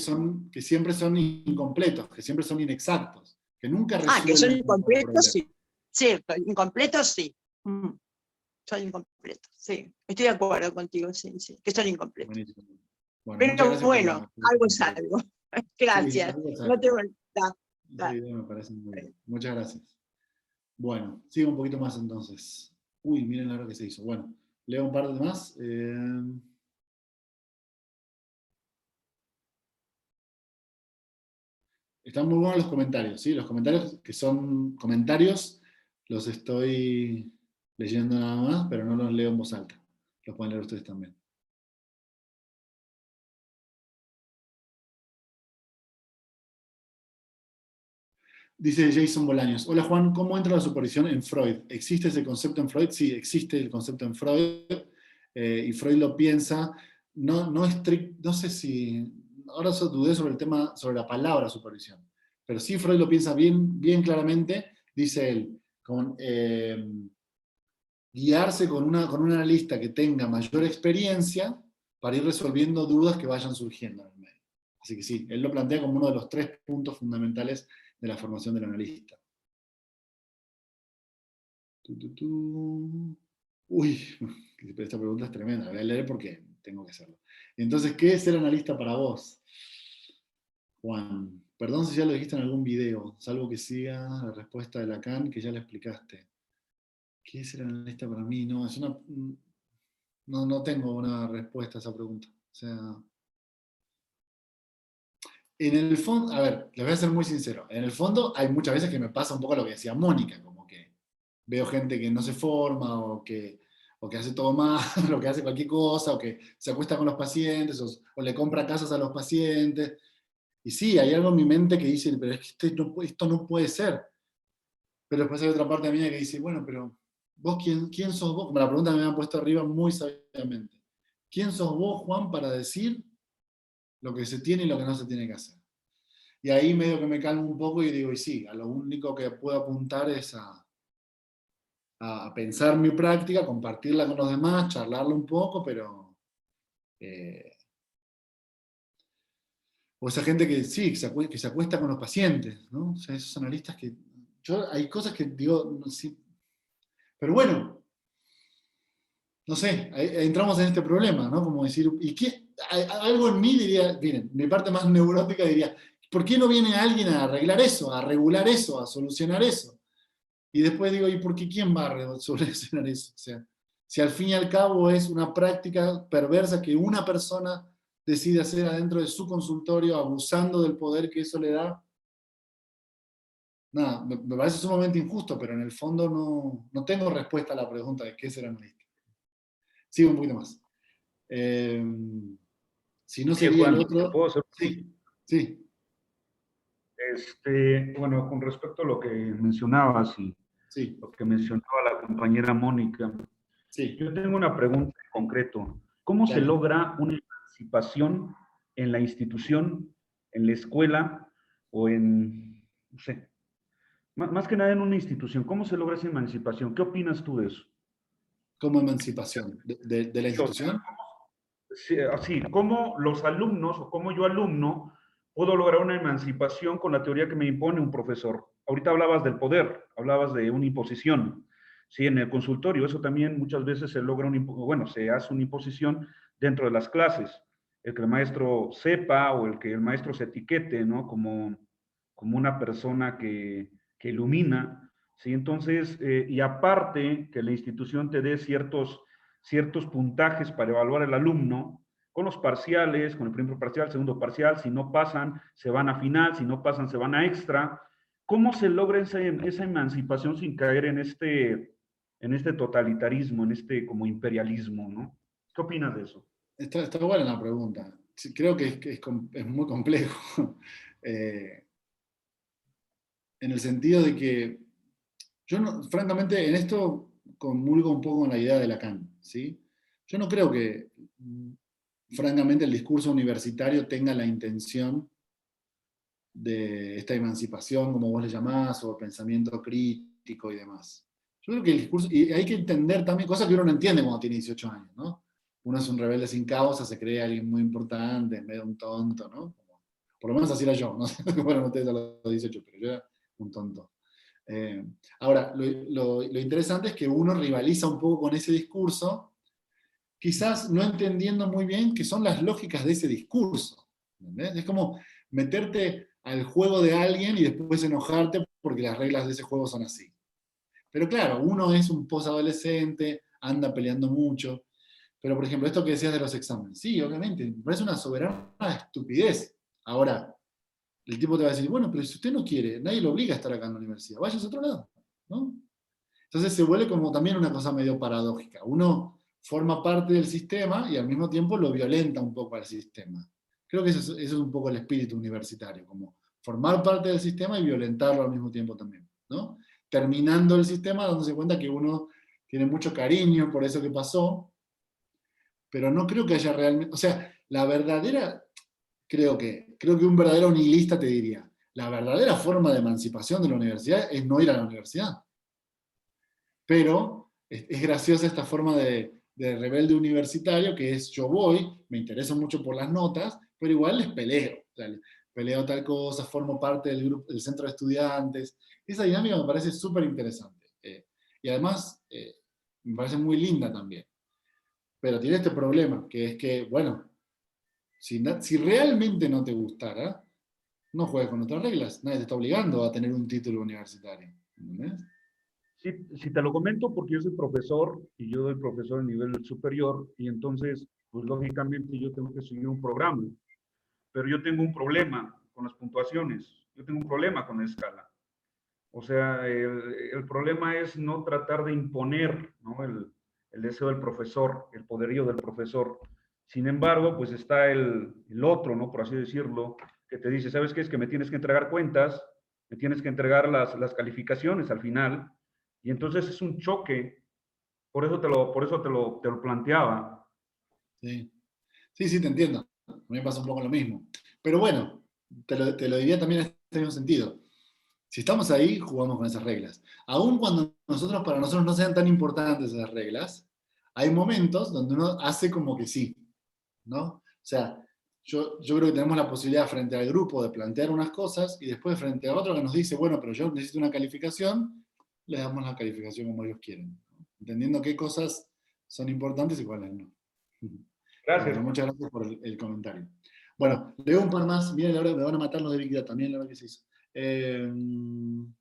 siempre son incompletos, que siempre son inexactos, que nunca Que son resuelven el incompletos, problema. sí. Cierto, incompletos, sí. Son incompletos, sí. Estoy de acuerdo contigo, sí, que son incompletos. Buenísimo. Bueno, muchas Pero gracias bueno, por algo es comentario. algo. Sí, Gracias. algo es No algo. tengo... Esa idea me parece muy bien. Muchas gracias. Bueno, sigo un poquito más entonces. Uy, miren la hora que se hizo. Bueno, leo un par de más. Están muy buenos los comentarios, ¿sí? Los comentarios que son comentarios los estoy leyendo nada más, pero no los leo en voz alta. Los pueden leer ustedes también. Dice Jason Bolaños. Hola Juan, ¿cómo entra la supervisión en Freud? ¿Existe ese concepto en Freud? Sí, existe el concepto en Freud. Y Freud lo piensa. No sé si... Ahora dudé sobre el tema, sobre la palabra supervisión. Pero sí Freud lo piensa bien, bien claramente. Dice él, guiarse con un analista que tenga mayor experiencia para ir resolviendo dudas que vayan surgiendo en el medio. Así que sí, él lo plantea como uno de los 3 puntos fundamentales de la formación del analista. Uy, esta pregunta es tremenda, la voy a leer porque tengo que hacerlo. Entonces, ¿qué es ser analista para vos, Juan? Perdón si ya lo dijiste en algún video, salvo que siga la respuesta de Lacan, que ya la explicaste. ¿Qué es ser analista para mí? No, no tengo una respuesta a esa pregunta. O sea, en el fondo, a ver, les voy a ser muy sincero. En el fondo hay muchas veces que me pasa un poco lo que decía Mónica, como que veo gente que no se forma o que hace todo mal, o que hace cualquier cosa, o que se acuesta con los pacientes, o le compra casas a los pacientes. Y sí, hay algo en mi mente que dice, pero es que esto no puede ser. Pero después hay otra parte mía que dice, bueno, pero vos, ¿quién sos vos? Como la pregunta me han puesto arriba muy sabiamente. ¿Quién sos vos, Juan, para decir lo que se tiene y lo que no se tiene que hacer? Y ahí medio que me calmo un poco y digo, y sí, a lo único que puedo apuntar es a pensar mi práctica, compartirla con los demás, charlarla un poco, pero... o esa gente que sí, que se acuesta con los pacientes, ¿no? O sea, esos analistas que... hay cosas que digo, no, sí, pero bueno, no sé, entramos en este problema, ¿no? Como decir, ¿y qué? Algo en mí diría, miren, mi parte más neurótica diría, ¿por qué no viene alguien a arreglar eso, a regular eso, a solucionar eso? Y después digo, ¿y por qué quién va a solucionar eso? O sea, si al fin y al cabo es una práctica perversa que una persona decide hacer adentro de su consultorio, abusando del poder que eso le da, nada, me parece sumamente injusto, pero en el fondo no tengo respuesta a la pregunta de qué es ser analista. Sigo un poquito más. Si no Sí, sería el Juan, ¿te otro... puedo hacer? Sí, sí. Bueno, con respecto a lo que mencionabas y Sí, lo que mencionaba la compañera Mónica, sí, yo tengo una pregunta en concreto. ¿Cómo se dale. logra una emancipación en la institución, en la escuela o no sé, más que nada en una institución? ¿Cómo se logra esa emancipación? ¿Qué opinas tú de eso? Como emancipación de la Sí, o sea, institución. sí, así, ¿cómo los alumnos o cómo yo alumno puedo lograr una emancipación con la teoría que me impone un profesor? Ahorita hablabas del poder, hablabas de una imposición. Sí, en el consultorio eso también muchas veces se logra, se hace una imposición dentro de las clases. El que el maestro sepa o el que el maestro se etiquete, ¿no? Como una persona que ilumina. ¿Sí? Entonces, y aparte que la institución te dé ciertos puntajes para evaluar al alumno, con los parciales, con el primer parcial, segundo parcial, si no pasan, se van a final, si no pasan, se van a extra. ¿Cómo se logra esa emancipación sin caer en este totalitarismo, en este como imperialismo, ¿no? ¿Qué opinas de eso? Está buena la pregunta. Sí, creo que es muy complejo. Eh, en el sentido de que yo, francamente, en esto comulgo un poco con la idea de Lacan, ¿sí? Yo no creo que, francamente, el discurso universitario tenga la intención de esta emancipación, como vos le llamás, o pensamiento crítico y demás. Yo creo que el discurso, y hay que entender también cosas que uno no entiende cuando tiene 18 años, ¿no? Uno es un rebelde sin causa, se cree alguien muy importante, en vez de un tonto, ¿no? Por lo menos así era yo, no sé, bueno, ustedes a los 18, pero yo era un tonto. Ahora, lo interesante es que uno rivaliza un poco con ese discurso, quizás no entendiendo muy bien qué son las lógicas de ese discurso. ¿Entendés? Es como meterte al juego de alguien y después enojarte porque las reglas de ese juego son así. Pero claro, uno es un posadolescente, anda peleando mucho. Pero, por ejemplo, esto que decías de los exámenes, sí, obviamente, me parece una soberana estupidez. Ahora, el tipo te va a decir, bueno, pero si usted no quiere, nadie lo obliga a estar acá en la universidad, váyase a otro lado, ¿no? Entonces se vuelve como también una cosa medio paradójica. Uno forma parte del sistema y al mismo tiempo lo violenta un poco al sistema. Creo que eso es un poco el espíritu universitario, como formar parte del sistema y violentarlo al mismo tiempo también, ¿no? Terminando el sistema dándose cuenta que uno tiene mucho cariño por eso que pasó, pero no creo que haya realmente, o sea, la verdadera, creo que un verdadero nihilista te diría, la verdadera forma de emancipación de la universidad es no ir a la universidad. Pero es graciosa esta forma de rebelde universitario, que es yo voy, me intereso mucho por las notas, pero igual les peleo. O sea, peleo tal cosa, formo parte del grupo, del centro de estudiantes. Esa dinámica me parece súper interesante. Y además, me parece muy linda también. Pero tiene este problema, que es que, bueno, si realmente no te gustara, no juegues con otras reglas. Nadie te está obligando a tener un título universitario. ¿Entendés? Sí, te lo comento porque yo soy profesor y yo doy profesor a nivel superior y entonces, pues lógicamente yo tengo que seguir un programa, pero yo tengo un problema con las puntuaciones, yo tengo un problema con la escala. O sea, el problema es no tratar de imponer, ¿no? El deseo del profesor, el poderío del profesor. Sin embargo, pues está el otro, ¿no? Por así decirlo, que te dice, ¿sabes qué? Es que me tienes que entregar cuentas, me tienes que entregar las calificaciones al final. Y entonces es un choque. Por eso te lo planteaba. Sí. Sí, te entiendo. A mí me pasa un poco lo mismo. Pero bueno, te lo diría también en este mismo sentido. Si estamos ahí, jugamos con esas reglas. Aun cuando para nosotros no sean tan importantes esas reglas, hay momentos donde uno hace como que sí, ¿no? O sea, yo creo que tenemos la posibilidad frente al grupo de plantear unas cosas y después frente a otro que nos dice, bueno, pero yo necesito una calificación, le damos la calificación como ellos quieren, ¿no? Entendiendo qué cosas son importantes y cuáles no. Pero Gracias. bueno, muchas gracias por el comentario. Bueno, leo un par más. Miren, ahora me van a matar los de Big Data, también la hora que se hizo. Bueno,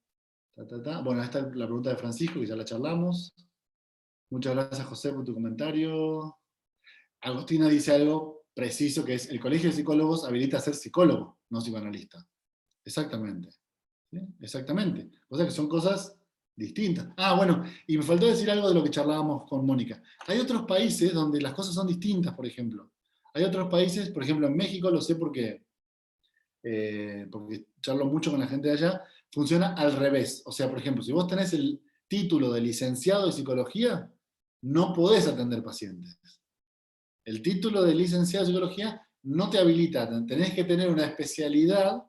esta es la pregunta de Francisco, que ya la charlamos. Muchas gracias, José, por tu comentario. Agostina dice algo preciso, que es el Colegio de Psicólogos habilita a ser psicólogo, no psicoanalista. Exactamente. ¿Sí? Exactamente. O sea que son cosas distintas. Ah, bueno, y me faltó decir algo de lo que charlábamos con Mónica. Hay otros países donde las cosas son distintas, por ejemplo. Hay otros países, por ejemplo, en México, lo sé porque charlo mucho con la gente de allá, funciona al revés. O sea, por ejemplo, si vos tenés el título de licenciado de psicología, no podés atender pacientes. El título de licenciado de psicología no te habilita, tenés que tener una especialidad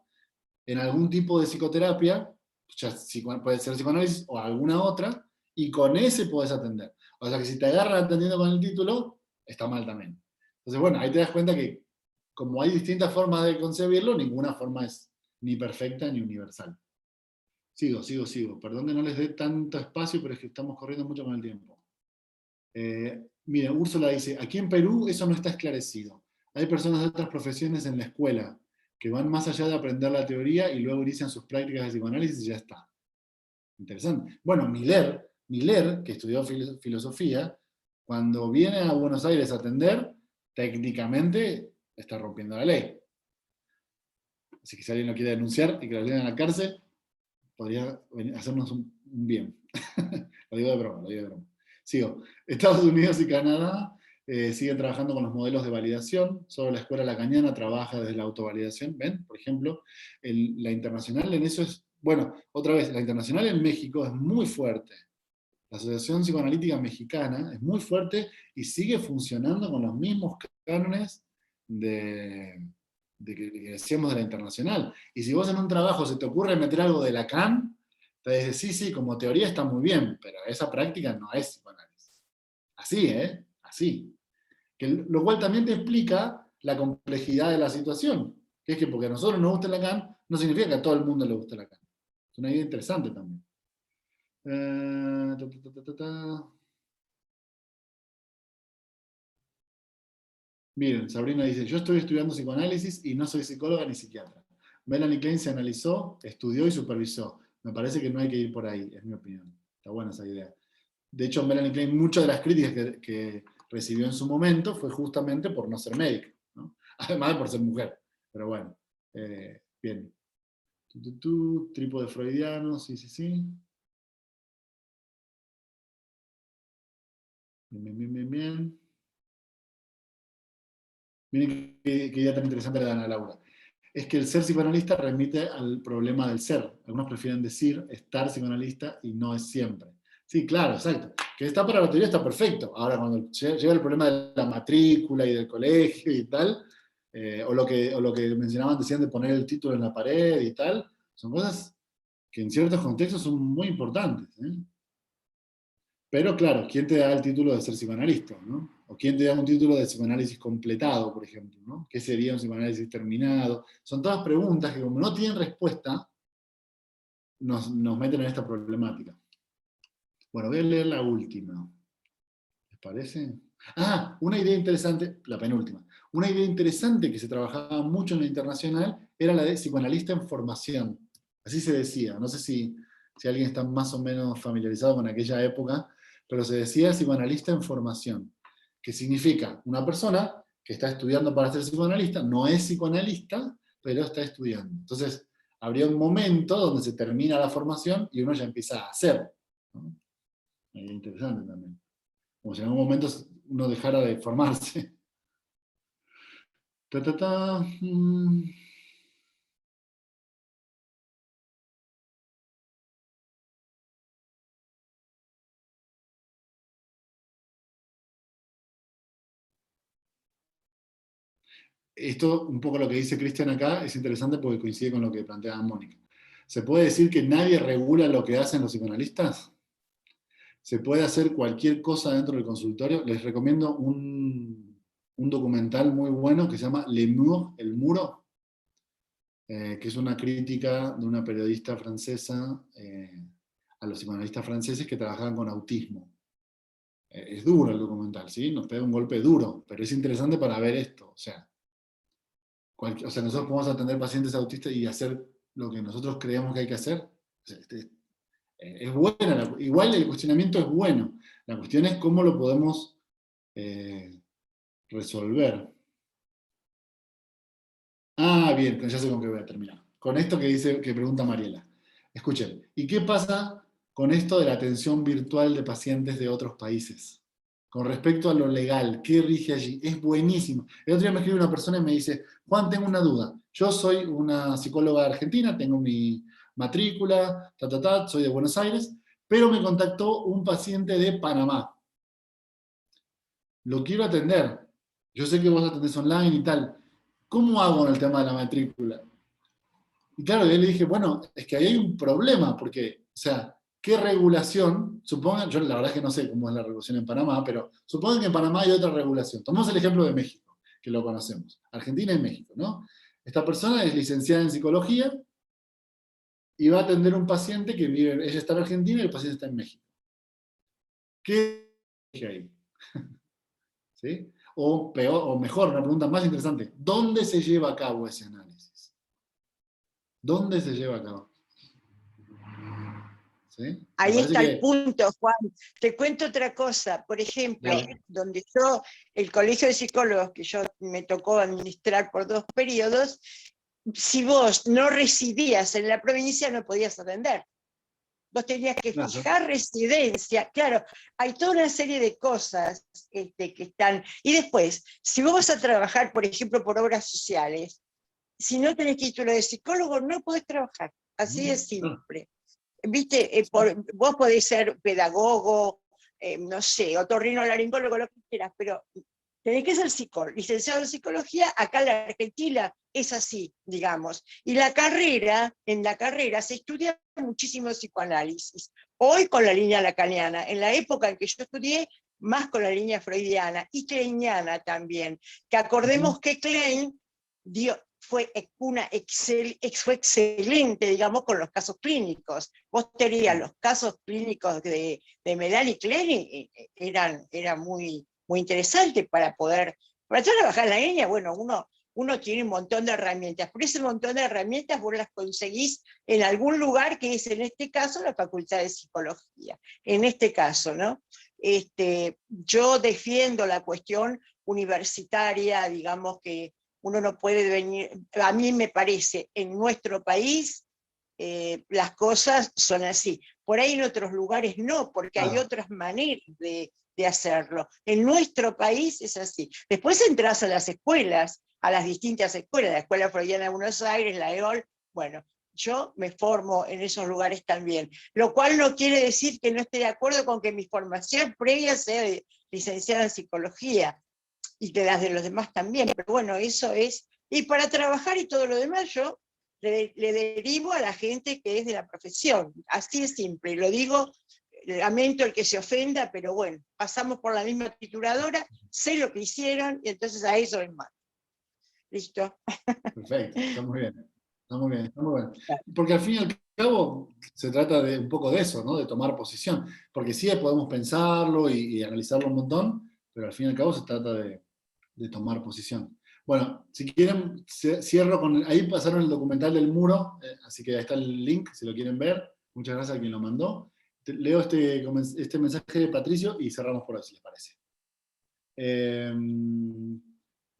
en algún tipo de psicoterapia, ya puede ser psicoanálisis o alguna otra, y con ese podés atender. O sea que si te agarran atendiendo con el título, está mal también. Entonces, bueno, ahí te das cuenta que como hay distintas formas de concebirlo, ninguna forma es ni perfecta ni universal. Sigo. Perdón que no les dé tanto espacio, pero es que estamos corriendo mucho con el tiempo. Mira, Úrsula dice, aquí en Perú eso no está esclarecido. Hay personas de otras profesiones en la escuela que van más allá de aprender la teoría y luego inician sus prácticas de psicoanálisis y ya está. Interesante. Bueno, Miller, que estudió filosofía, cuando viene a Buenos Aires a atender, técnicamente está rompiendo la ley. Así que si alguien lo quiere denunciar y que lo lleven a la cárcel, podría hacernos un bien. Lo digo de broma. Sigo. Estados Unidos y Canadá siguen trabajando con los modelos de validación. Solo la escuela lacaniana trabaja desde la autovalidación. ¿Ven? Por ejemplo, la internacional en eso es... Bueno, otra vez, la internacional en México es muy fuerte. La Asociación Psicoanalítica Mexicana es muy fuerte y sigue funcionando con los mismos cánones que decíamos de la internacional. Y si vos en un trabajo se te ocurre meter algo de Lacan, te dices, sí, como teoría está muy bien, pero esa práctica no es psicoanálisis. Así, Así. Lo cual también te explica la complejidad de la situación. Que es que porque a nosotros nos guste Lacan, no significa que a todo el mundo le guste Lacan. Es una idea interesante también. Miren, Sabrina dice, yo estoy estudiando psicoanálisis y no soy psicóloga ni psiquiatra. Melanie Klein se analizó, estudió y supervisó. Me parece que no hay que ir por ahí, es mi opinión. Está buena esa idea. De hecho, Melanie Klein, muchas de las críticas que recibió en su momento fue justamente por no ser médica, ¿no? Además de por ser mujer. Pero bueno, bien. Trípode freudiano, sí. Bien. Miren qué idea tan interesante le dan a Laura. Es que el ser psicoanalista remite al problema del ser. Algunos prefieren decir estar psicoanalista y no es siempre. Sí, claro, exacto. Que está para la teoría está perfecto. Ahora, cuando llega el problema de la matrícula y del colegio y tal, o lo que mencionaban, decían de poner el título en la pared y tal, son cosas que en ciertos contextos son muy importantes. Pero claro, ¿quién te da el título de ser psicoanalista? ¿No? ¿O quién te da un título de psicoanálisis completado, por ejemplo? ¿No? ¿Qué sería un psicoanálisis terminado? Son todas preguntas que como no tienen respuesta, nos meten en esta problemática. Bueno, voy a leer la última. ¿Les parece? Una idea interesante, la penúltima. Una idea interesante que se trabajaba mucho en la internacional era la de psicoanalista en formación. Así se decía. No sé si alguien está más o menos familiarizado con aquella época, pero se decía psicoanalista en formación, que significa una persona que está estudiando para ser psicoanalista, no es psicoanalista, pero está estudiando. Entonces, habría un momento donde se termina la formación y uno ya empieza a hacer, ¿no? Es interesante también. Como si en algún momento uno dejara de formarse. Ta, ta, ta. Esto, un poco lo que dice Cristian acá, es interesante porque coincide con lo que planteaba Mónica. ¿Se puede decir que nadie regula lo que hacen los psicoanalistas? ¿Se puede hacer cualquier cosa dentro del consultorio? Les recomiendo un documental muy bueno que se llama Le Mur, El Muro, que es una crítica de una periodista francesa a los psicoanalistas franceses que trabajaban con autismo. Es duro el documental, ¿sí? Nos pega un golpe duro, pero es interesante para ver esto. O sea, nosotros podemos atender pacientes autistas y hacer lo que nosotros creemos que hay que hacer. O sea, es buena, igual el cuestionamiento es bueno. La cuestión es cómo lo podemos resolver. Bien, ya sé con qué voy a terminar. Con esto que pregunta Mariela. Escuchen, ¿y qué pasa con esto de la atención virtual de pacientes de otros países? Con respecto a lo legal, ¿qué rige allí? Es buenísimo. El otro día me escribe una persona y me dice, Juan, tengo una duda. Yo soy una psicóloga argentina, tengo mi matrícula, soy de Buenos Aires, pero me contactó un paciente de Panamá. Lo quiero atender. Yo sé que vos atendés online y tal. ¿Cómo hago en el tema de la matrícula? Y claro, yo le dije, bueno, es que ahí hay un problema, porque, o sea, ¿qué regulación? Supongan, yo la verdad es que no sé cómo es la regulación en Panamá, pero supongan que en Panamá hay otra regulación. Tomamos el ejemplo de México, que lo conocemos. Argentina y México, ¿no? Esta persona es licenciada en psicología y va a atender a un paciente que vive, ella está en Argentina y el paciente está en México. ¿Qué hay? ¿Sí? O peor, o mejor, una pregunta más interesante, ¿dónde se lleva a cabo ese análisis? ¿Dónde se lleva a cabo? ¿Sí? Ahí está el punto, Juan. Te cuento otra cosa. Por ejemplo, donde el colegio de psicólogos que yo me tocó administrar por 2 periodos, si vos no residías en la provincia no podías atender. Vos tenías que fijar residencia. Claro, hay toda una serie de cosas que están. Y después, si vos vas a trabajar, por ejemplo, por obras sociales, si no tenés título de psicólogo, no podés trabajar. Así de simple. ¿Viste? Vos podés ser pedagogo, no sé, otorrinolaringólogo, lo que quieras, pero tenés que ser licenciado en psicología. Acá en la Argentina es así, digamos. Y en la carrera se estudia muchísimo psicoanálisis. Hoy con la línea lacaniana, en la época en que yo estudié, más con la línea freudiana y kleiniana también. Que acordemos que Klein fue excelente, digamos, con los casos clínicos. Vos tenías los casos clínicos de Melanie Klein, eran muy interesantes para trabajar en la línea. Bueno, uno tiene un montón de herramientas, pero ese montón de herramientas vos las conseguís en algún lugar que es, en este caso, la Facultad de Psicología. En este caso, ¿no? Yo defiendo la cuestión universitaria, digamos que uno no puede venir, a mí me parece, en nuestro país, las cosas son así. Por ahí en otros lugares no, porque hay otras maneras de hacerlo. En nuestro país es así. Después entras a las escuelas, a las distintas escuelas, la Escuela Freudiana de Buenos Aires, la EOL, bueno, yo me formo en esos lugares también, lo cual no quiere decir que no esté de acuerdo con que mi formación previa sea de licenciada en psicología, y que las de los demás también, pero bueno, eso es, y para trabajar y todo lo demás yo le derivo a la gente que es de la profesión, así es simple, y lo digo, lamento el que se ofenda, pero bueno, pasamos por la misma trituradora, sé lo que hicieron, y entonces a eso es más. ¿Listo? Perfecto, está muy bien. Está muy bien, está muy bien. Porque al fin y al cabo se trata de un poco de eso, ¿no? De tomar posición. Porque sí podemos pensarlo y analizarlo un montón, pero al fin y al cabo se trata de tomar posición. Bueno, si quieren, cierro con... Ahí pasaron el documental del muro, así que ahí está el link, si lo quieren ver. Muchas gracias a quien lo mandó. Leo este mensaje de Patricio y cerramos por ahí, si les parece.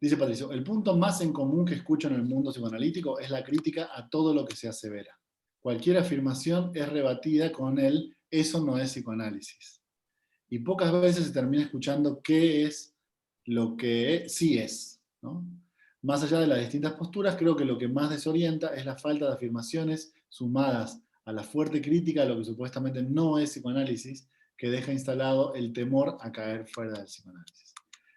Dice Patricio, el punto más en común que escucho en el mundo psicoanalítico es la crítica a todo lo que se asevera. Cualquier afirmación es rebatida con el eso no es psicoanálisis. Y pocas veces se termina escuchando qué es lo que sí es, ¿no? Más allá de las distintas posturas, creo que lo que más desorienta es la falta de afirmaciones sumadas a la fuerte crítica a lo que supuestamente no es psicoanálisis, que deja instalado el temor a caer fuera del psicoanálisis.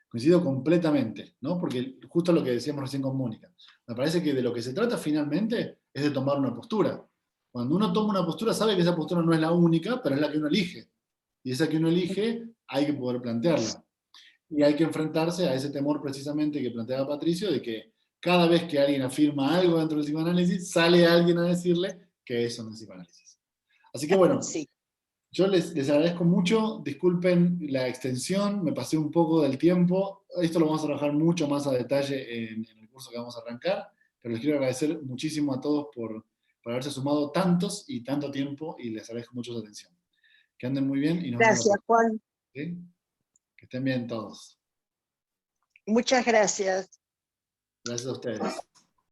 Coincido completamente, ¿no? Porque justo lo que decíamos recién con Mónica, me parece que de lo que se trata finalmente es de tomar una postura. Cuando uno toma una postura, sabe que esa postura no es la única, pero es la que uno elige. Y esa que uno elige, hay que poder plantearla. Y hay que enfrentarse a ese temor precisamente que planteaba Patricio, de que cada vez que alguien afirma algo dentro del psicoanálisis, sale alguien a decirle que eso no es psicoanálisis. Así que bueno, Sí. yo les agradezco mucho, disculpen la extensión, me pasé un poco del tiempo, esto lo vamos a trabajar mucho más a detalle en el curso que vamos a arrancar, pero les quiero agradecer muchísimo a todos por haberse sumado tantos y tanto tiempo, y les agradezco mucho su atención. Que anden muy bien y nos vemos Gracias, la próxima. Juan. ¿Sí? Que estén bien todos. Muchas gracias. Gracias a ustedes.